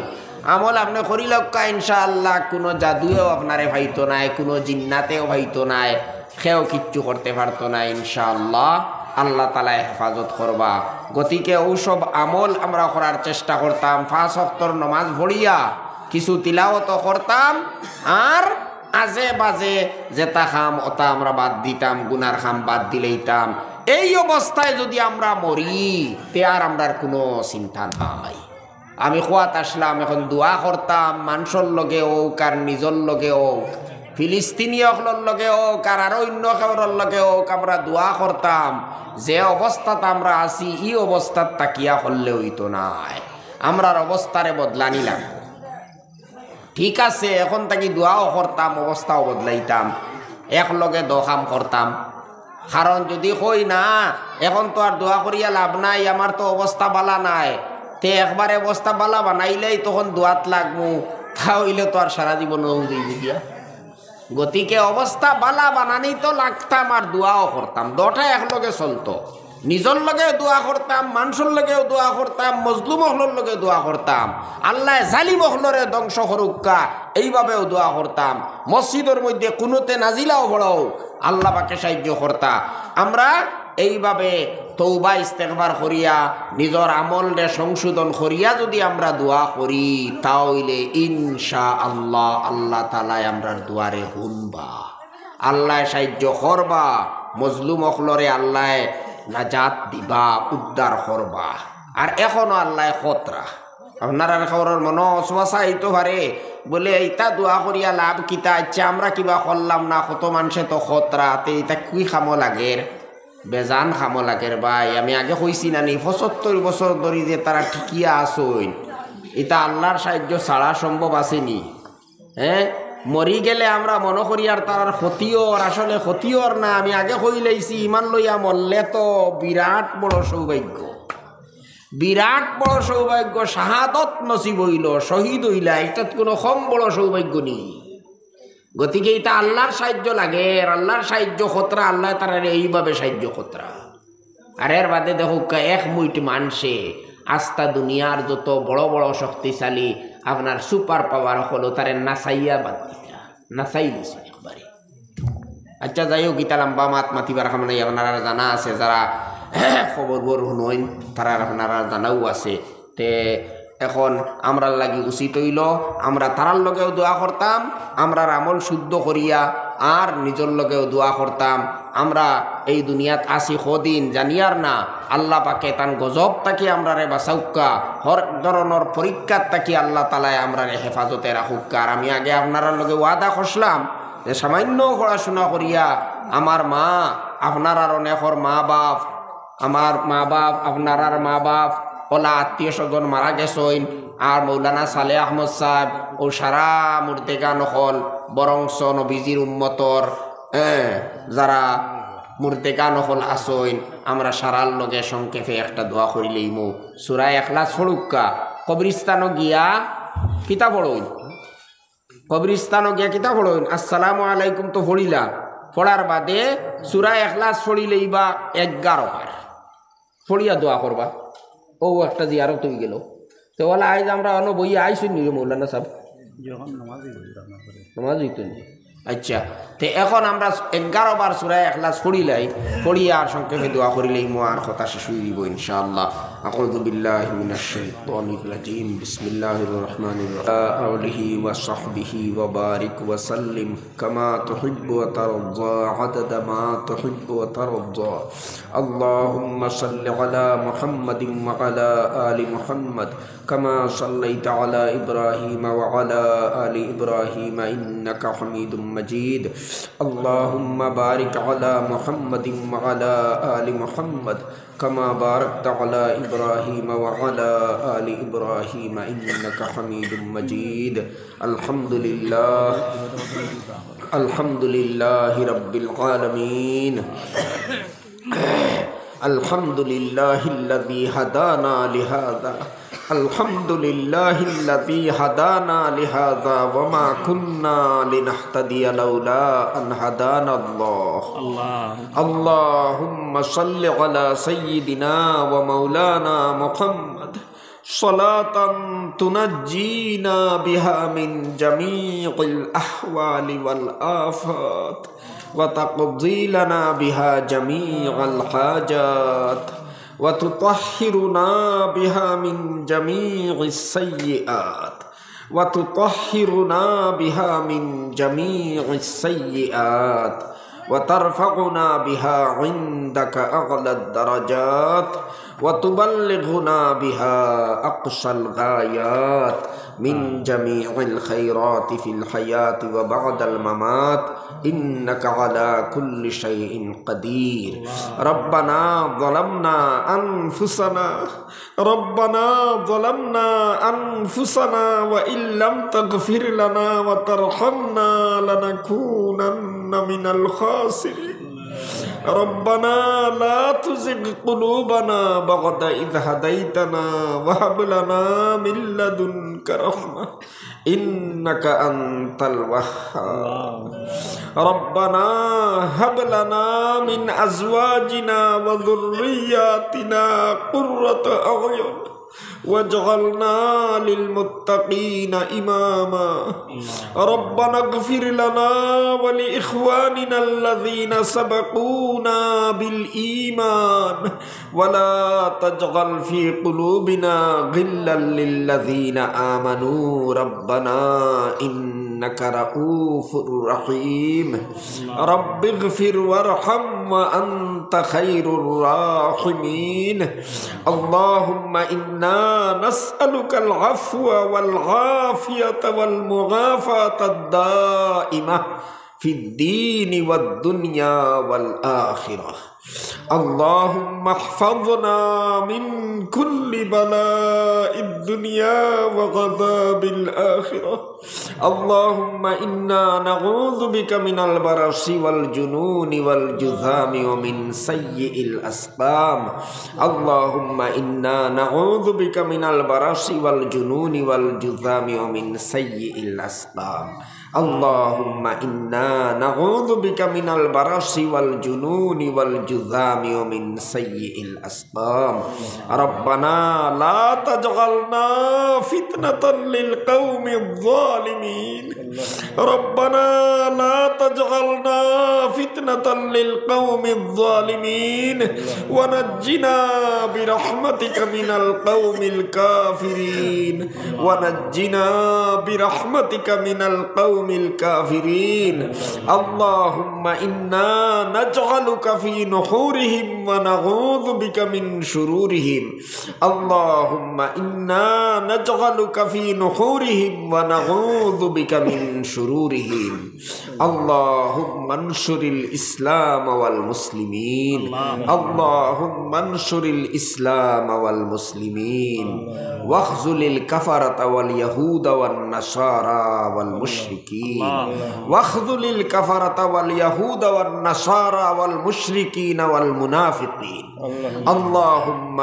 Speaker 1: আমল আপনি করিলাম কা ইনশাআল্লাহ কোনো জাদুয়েও আপনারে ভাইতো নাই কোনো জিন্নাতেও ভাইতো নাই কেউ কিচ্ছু করতে পারতো না ইনশাআল্লাহ আল্লাহ তাআলা হেফাজত করবা। গতিকে ওসব আমল আমরা করার চেষ্টা করতাম, 5 ওয়াক্তর নামাজ পড়িয়া কিছু তিলাওয়াত করতাম, আর আজে বাজে যেটা খাম ওটা আমরা বাদ দিতাম, গুনার খাম বাদ দিলেইতাম। এই অবস্থায় যদি আমরা মরি তে আর আমরার কোনো চিন্তা নাই। আমি খোয়াত আসলাম, এখন দোয়া করতাম মানুষের লগে হোক আর নিজের লগে হোক, ফিলিস্তিনীয়গুলোর লগে হোক আর আরো অন্য কারোর লগে হোক, আমরা দোয়া করতাম যে অবস্থাতে আমরা আছি এই অবস্থাত তাকিয়া করলে হইতো নাই, আমরার অবস্থারে বদলানি লাগবো। ঠিক আছে, এখন তাকি দোয়াও করতাম, অবস্থাও বদলাইতাম, একলগে দোকাম করতাম। কারণ যদি কই না এখন তো আর দোয়া করিয়া লাভ নাই, আমার তো অবস্থা বালা নাই, তে একবারে অবস্থা বালা বানাইলেই তখন দোয়াত লাগবো, তা হইলে তো আর সারা জীবন দিয়া। গতিকে অবস্থা বালা বানানি তো লাগতাম আর দোয়াও করতাম, দুটা একলগে চলতো। নিজের লগে দোয়া করতাম, মানুষের লগেও দোয়া করতাম, মজলুম হলর লগে দোয়া করতাম, আল্লাহ জালিম হলরে ধ্বংস করুকা এইভাবেও দোয়া করতাম। মসজিদের মধ্যে কোনোতে নাজিলাও বড়ও আল্লাহ পাকে সাহায্য করতা। আমরা এইভাবে তওবা ইস্তেগফার করিয়া নিজের আমলরে সংশোধন করিয়া যদি আমরা দোয়া করি তাহলে ইনশাআল্লাহ আল্লাহ তাআলা আমরার দুয়ারে শুনবা, আল্লাহ সাহায্য করবা, মজলুম হলরে আল্লাহ নাজাত দিবা, উদ্ধার করবা। আর এখনো আল্লাহ খতরা আপনারা খবরের মনে অসুবাসা এইতো পারে বলে এইটা দোয়া করিয়া লাভ কিতা, আচ্ছা আমরা কিবা করলাম না, কত মানুষে তো খতরাতে এটা কুই খামো লাগের, বেজান খামো লাগের। ভাই আমি আগে কইছি না নি 75 বছর ধরে যে তারা ঠিকিয়া আসইন, এটা আল্লাহর সাহায্য ছাড়া সম্ভব আসেনি। হ্যাঁ, মরি গেলে আমরা মনে করি আর তার ক্ষতিওর, আসলে ক্ষতিওর না। আমি আগে কইলেইছি ইমান লইয়া মরলে তো বিরাট বড় সৌভাগ্য, বিরাট বড় সৌভাগ্য, শাহাদত নসিব হইল, শহীদ হইলা, এটা কোনো কম বড় সৌভাগ্য নেই। গতিকে এটা আল্লাহর সাহায্য লাগে, আল্লাহর সাহায্য খতরা, আল্লাহ তারা এইভাবে সাহায্য খতরা। আর এর বাদে দেখো এক মুইট মানসে আস্তা দুনিয়ার যত বড় বড় শক্তিশালী আপনার সুপার পাওয়ার হলো তারে নাসাইয়া বাদ দিতা, নাসাই দিছে একবারে। আচ্ছা যাই হোক, গীতা লম্বা মাত মাতিবার খামানে আপনারা জানা আছে, যারা খবর বর শুনইন তারা আপনারা জানাও আছে। তে এখন আমরা লাগি উচিত হইল আমরা তারার লগেও দোয়া করতাম, আমরার আমল শুদ্ধ করিয়া, আর নিজের লগেও দোয়া করতাম। আমরা এই দুনিয়াত আসি কদিন জানিয়ার না, আল্লাহ পাকে তান গজব তাকি আমরারে বাঁচাউকা, হর ধরনের পরীক্ষার তাকি আল্লাহ তালায় আমরারে হেফাজতে রাখুকা। আর আমি আগে আপনার লগে ওয়াদা করলাম যে সামান্য পড়াশোনা করিয়া আমার মা, আপনার আর অনেকর মা বাপ, আমার মা বাপ, আপনার আর মা বাপ ওলা আত্মীয় স্বজন মারা গেছেন, আর মৌলানা সালে আহমদ সাহেব ও সারা মুর্দেগা নকল বরংস নবীজির উম্মতর যারা মুর্দেগা নকল আসইন, আমরা সারার লগে সংক্ষেপে একটা দোয়া করিলেই মো সূরা ইখলাস পড়ুকা। কবরিস্তানও গিয়া কিতা পড়ইন, কবরিস্তানও গিয়া কিতা পড়ইন, আসসালামু আলাইকুম তো পড়িলা, পড়ার বাদে সূরা ইখলাস পড়িলেই বা 11 বার পড়িয়া দোয়া করবা। ও একটা জিয়ারত হয়ে গেল। তো বলে আজ আমরা অন্য বইয়ে আইসি নি মৌলানা সাহেব, নামাজ হইতো নি। আচ্ছা, তো এখন আমরা 11 বার সূরা ইখলাস পড়িলাই, পড়িয়া আর সংক্ষেপে দোয়া করিলেই মো আর কথা শেষ হয়ে যাব ইনশাআল্লাহ। আউযু বিল্লাহি মিনাশ শাইতানির রাজিম, বিসমিল্লাহির রহমানির রহিম, আলিহি ওয়া সাহবিহি ওয়া বারিক ওয়া সাল্লিম কামা তুহিব্বু ওয়া তারদা আদাদা মা তুহিব্বু ওয়া তারদা। আল্লাহুম্মা সাল্লি আলা মুহাম্মাদিন ওয়া আলা আলি মুহাম্মাদ কামা সাল্লাইতা আলা ইব্রাহিম ওয়া আলা আলি ইব্রাহিম ইন্নাকা হামিদুম مجيد. اللهم بارك على محمد وعلى آل محمد كما باركت على إبراهيم وعلى آل إبراهيم إنك حميد مجيد. الحمد لله رب العالمين. الحمد لله الذي هدانا لهذا. الحمد لله الذي هدانا لهذا وما كنا لنهتدي لولا أن هدانا الله. اللهم صل على سيدنا ومولانا محمد صلاة تنجينا بها من جميع الأحوال والآفات وتقضي لنا بها جميع الحاجات وتطهرنا بها من جميع السيئات وتطهرنا بها من جميع السيئات وترفعنا بها عندك أعلى الدرجات وتبلغنا بها أقصى الغايات من جميع الخيرات في الحياة وبعد الممات إنك على كل شيء قدير. ربنا ظلمنا أنفسنا وإن لم تغفر لنا وترحمنا لنكونن من الخاسرين. ربنا لا تزغ قلوبنا بعد إذ هديتنا وهب لنا من لدنك رحمة إنك أنت الوهاب. ربنا هب لنا من أزواجنا وذرياتنا قرة أعين واجعلنا للمتقين إماما. ربنا اغفر لنا ولإخواننا الذين سبقونا بالإيمان ولا تجعل في قلوبنا غلا للذين آمنوا ربنا إنك رؤوف رحيم. رب اغفر وارحم وأنت خير الراحمين. اللهم إنا نسألك العفو والعافية والمعافاة الدائمة في الدين والدنيا والآخرة. اللهم احفظنا من كل بلاء الدنيا وغضب الآخرة. اللهم إنا نعوذ بك من البرص والجنون والجذام ومن سيء الأسقام. اللهم إنا نعوذ بك من البرص والجنون والجذام ومن سيء الأسقام. اللهم إنا نعوذ بك من البرص والجنون والجذام ومن سيء الأسقام. ربنا لا تجعلنا فتنة للقوم الظالمين. ربنا لا تجعلنا فتنة للقوم الظالمين ونجنا برحمتك من القوم الكافرين. ونجنا برحمتك من القوم الكافرين. اللهم إنا نجعلك في نحورهم ونعوذ بك من شرورهم. اللهم إنا نجعلك في نحورهم ونعوذ بك من شرورهم. اللهم انصر الإسلام والمسلمين. اللهم انصر الإسلام والمسلمين واخذل الكفرة واليهود والنصارى والمشركين. واخذل الكفرة واليهود والنصارى والمشركين والمنافقين. اللهم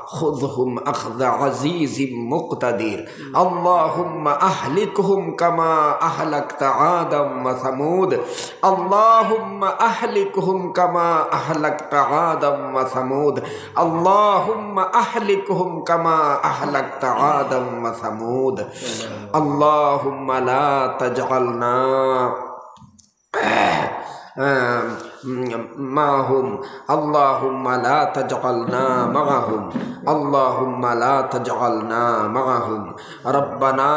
Speaker 1: خذهم أخذ عزيز مقتدر. اللهم أهلكهم كما أهلكت عادا وثمود. اللهم أهلكهم كما أهلكت عادا وثمود. اللهم أهلكهم كما أهلكت عادا وثمود. اللهم لا تجعلنا معهم. اللهم لا تجعلنا معهم. اللهم لا تجعلنا معهم. ربنا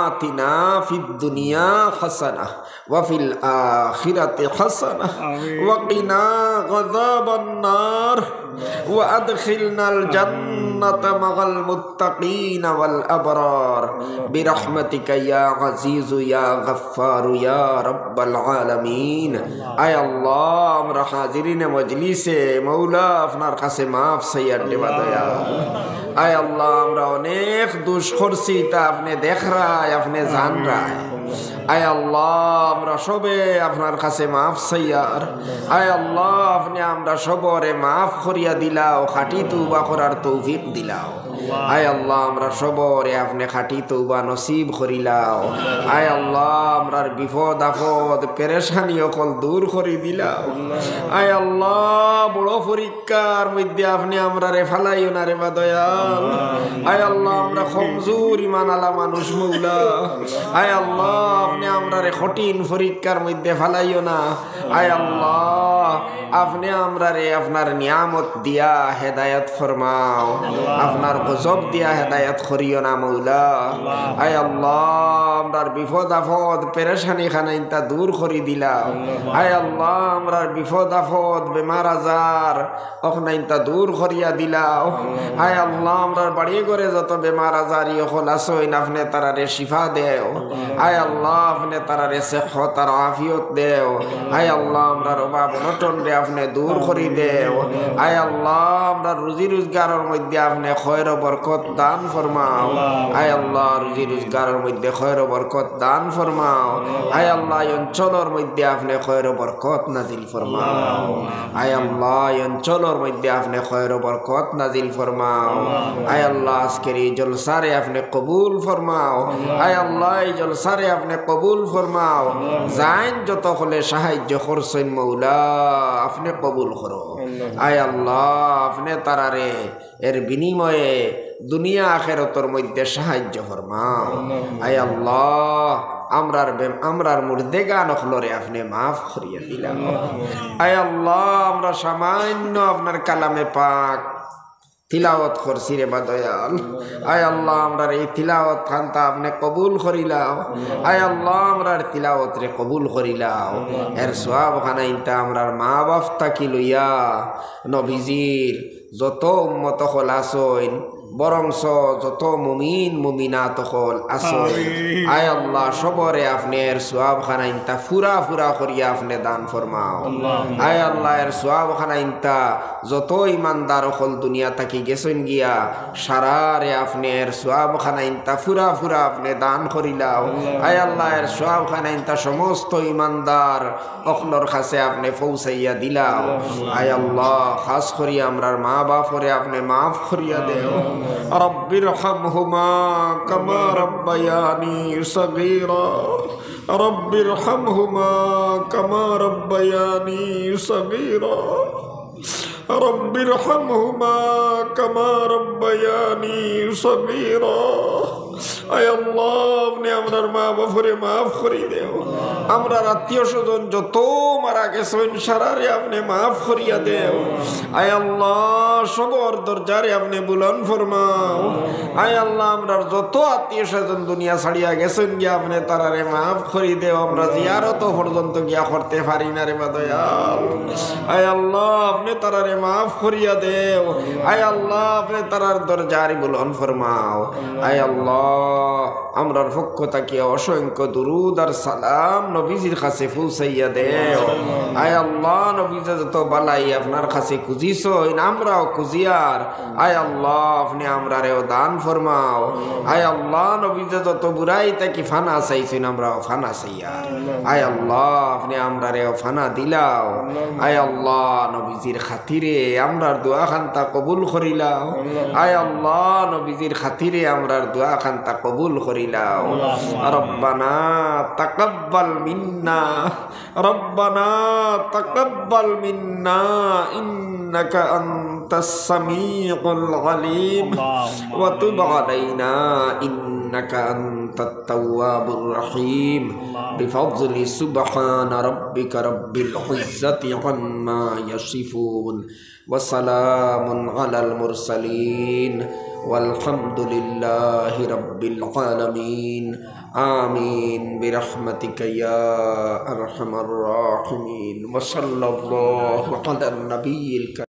Speaker 1: آتنا في الدنيا حسنة وفي الآخرة حسنة وقنا عذاب النار وأدخلنا الجنة مع المتقين والأبرار برحمتك يا عزيز يا غفار يا رب العالمين. আয় আল্লাহ, আমরা হাজিরিনে মজলিসে মৌলা আপনার কাছে মাফ চাইয়ার দেবা দয়া। আয় আল্লাহ, আমরা অনেক দোষ করছি, তা আপনি দেখ রায়, আপনি জান রায়। আয় আল্লাহ, আমরা সবে আপনার কাছে মাফ চাইয়ার। আয় আল্লাহ, আপনি আমরা সবরে মাফ করিয়া দিলাও, খাঁটি তওবা করার তৌফিক দিলাও। আয় আল্লাহ, আমরা সবরে আপনি খাঁটি তওবা নসিব করিলাও। আয় আল্লাহ, আমরার বিপদ আপদ পেরেশানি অকল দূর করে দিলাও। আয় আল্লাহ, বড় পরীক্ষার মধ্যে আপনি আমরা রে ফালাইও না রে বা দয়াল। আয় আল্লাহ, আমরা কমজোর ইমান আলা মানুষ মৌলা। আয় আল্লাহ, আপনি আমরা রে কঠিন পরীক্ষার মধ্যে ফালাইও না। আয় আল্লাহ আপনি আমরা রে আপনার নিয়ামত দিয়া হেদায়েত ফরমাও, আপনার গজব দিয়া হেদায়েত করিও না মৌলা। আয় আল্লাহ আমরার বিপদ আপদ পেরেশানি খানাইতা দূর করি দিলাও। আয় আল্লাহ আমরার বিপদ আপদ বেমার আজার অখনাইতা দূর করিয়া দিলাও। আয় আল্লাহ আমরার বাড়ি করে যত বেমার আজার ইয়কল আসইন আপনি তারারে শিফা দেও। আয় আল্লাহ আপনি তারারে সেহত আর আফিয়ত দেও। আয় আল্লাহ আমরার অভাব অনটন রে আপনি দূর করি দেও। আয় আল্লাহ আমরার রুজি রোজগারের মধ্যে আপনি খয়র বরকত দান ফরমাও। আয় আল্লাহ রুজি রোজগারের মধ্যে খয়র বরকত দান ফরমাও। আয় আল্লাহ এই অঞ্চলের মধ্যে আপনি খয়র বরকত নাজিল ফরমাও। আয় আল্লাহ এই অঞ্চলের মধ্যে আপনি খয়র বরকত নাজিল ফরমাও। আয় আল্লাহ আজকের এই জলসারে আপনি কবুল ফরমাও। আয় আল্লাহ এই জলসারে আপনি কবুল ফরমাও। জাইন যত হলে সাহায্য করছেন মৌলা আপনি কবুল করো। আয় আল্লাহ আপনি তারারে এর বিনিময়ে দুনিয়া আখিরাতের মধ্যে সাহায্য ফরমাও। আয় আল্লাহ আমরার মুর্দেগা নখলরে আপনি মাফ করিয়া দিলাম। আয় আল্লাহ আমরা সামান্য আপনার কালামে পাক তিলাওয়াত করছি রে বা দয়াল। আয় আল্লাহ আমরার এই তিলাওয়াত খানতা আপনি কবুল করিলাও। আয় আল্লাহ আমরার তিলাওয়াত রে কবুল করিলাও। এর সওয়াব খানাইতা আমরার মা বাপ তাকি লইয়া নবীজির যত উম্মত হল আসইন বরংস যত মুমিন মুমিনাত হল আসইন আয় আল্লাহ সবরে আপনি এর সওয়াব খানাইতা ফুরা ফুরা করিয়া আপনি দান ফরমাও। আয় আল্লাহ এর সওয়াব খানাইতা যত ইমানদার হল দুনিয়া তাকি গেছেন গিয়া সারারে আপনি এর সওয়াব খানাইতা ফুরা ফুরা আপনি দান করিলাও। আয় আল্লাহ এর সওয়াব খানাইতা সমস্ত ইমানদার অখলর কাছে আপনি পৌঁছাইয়া দিলাও। আয় আল্লাহ খাস করিয়া আমরার মা বাপরে আপনি মাফ করিয়া দেও। রব্বির হামহুমা কামা রব্বায়ানি সগীরা রব্বির হামহুমা কামা রব্বায়ানি সগীরা রব্বির হামহুমা কামা রব্বায়ানি সগীরা। আয় আল্লাহ আপনি আমরার মা বাপরে মাফ করি দেও। আমরার আত্মীয় স্বজন যত মারা গেছেন সারারে আপনি মাফ করিয়া দেও। আয় আল্লাহ সবর দরজারে আপনি বুলন্দ ফরমাও। আয় আল্লাহ আমরার যত আত্মীয় স্বজন দুনিয়া ছাড়িয়া গেছেন গিয়া আপনি তারারে মাফ করি দেও। আমরা জিয়ারত পর্যন্ত গিয়া করতে পারি না রে বা দয়াল। আয় আল্লাহ আপনি তারারে মাফ করিয়া দেও। আয় আল্লাহ আপনি তারার দরজারে বুলন্দ ফরমাও। আয় আল্লাহ আমরার পক্ষ থেকে অসংখ্য দুরুদ আর সালাম নবীজির কাছে পৌঁছাইয়া দেও। আয় আল্লাহ নবীজি যত বালাই আপনার কাছে খুঁজিস আমরাও খুঁজিয়ার। আয় আল্লাহ আপনি আমরারেও দান ফরমাও। আয় আল্লাহ নবীজি যত বুড়াই তাকে ফানা চাইছেন আমরাও ফানা চাইয়ার। আয় আল্লাহ আপনি আমরারেও ফানা দিলাও। আয় আল্লাহ নবীজির খাতিরে আমরার দোয়া খান্তা কবুল করিলাও। আয় আল্লাহ নবীজির খাতিরে আমরার দোয়া খান্তা কবুল করিলাও। রব্বানা তাকাব্বাল মিন্না রব্বানা তাকাব্বাল মিন্না ইন্নাকা আনতাস সামিউল আলিম ওয়া তুব আলাইনা ইন্নাকা আনতাত তাওয়াবুর রহিম বিফضলি সুবহান রাব্বিকা রাব্বিল ইজ্জাতি আম্মা ইয়াসিফুন ওয়া সালামুন আলাল মুরসালিন والحمد لله رب العالمين آمين برحمتك يا أرحم الراحمين وصلى الله على النبي الكريم.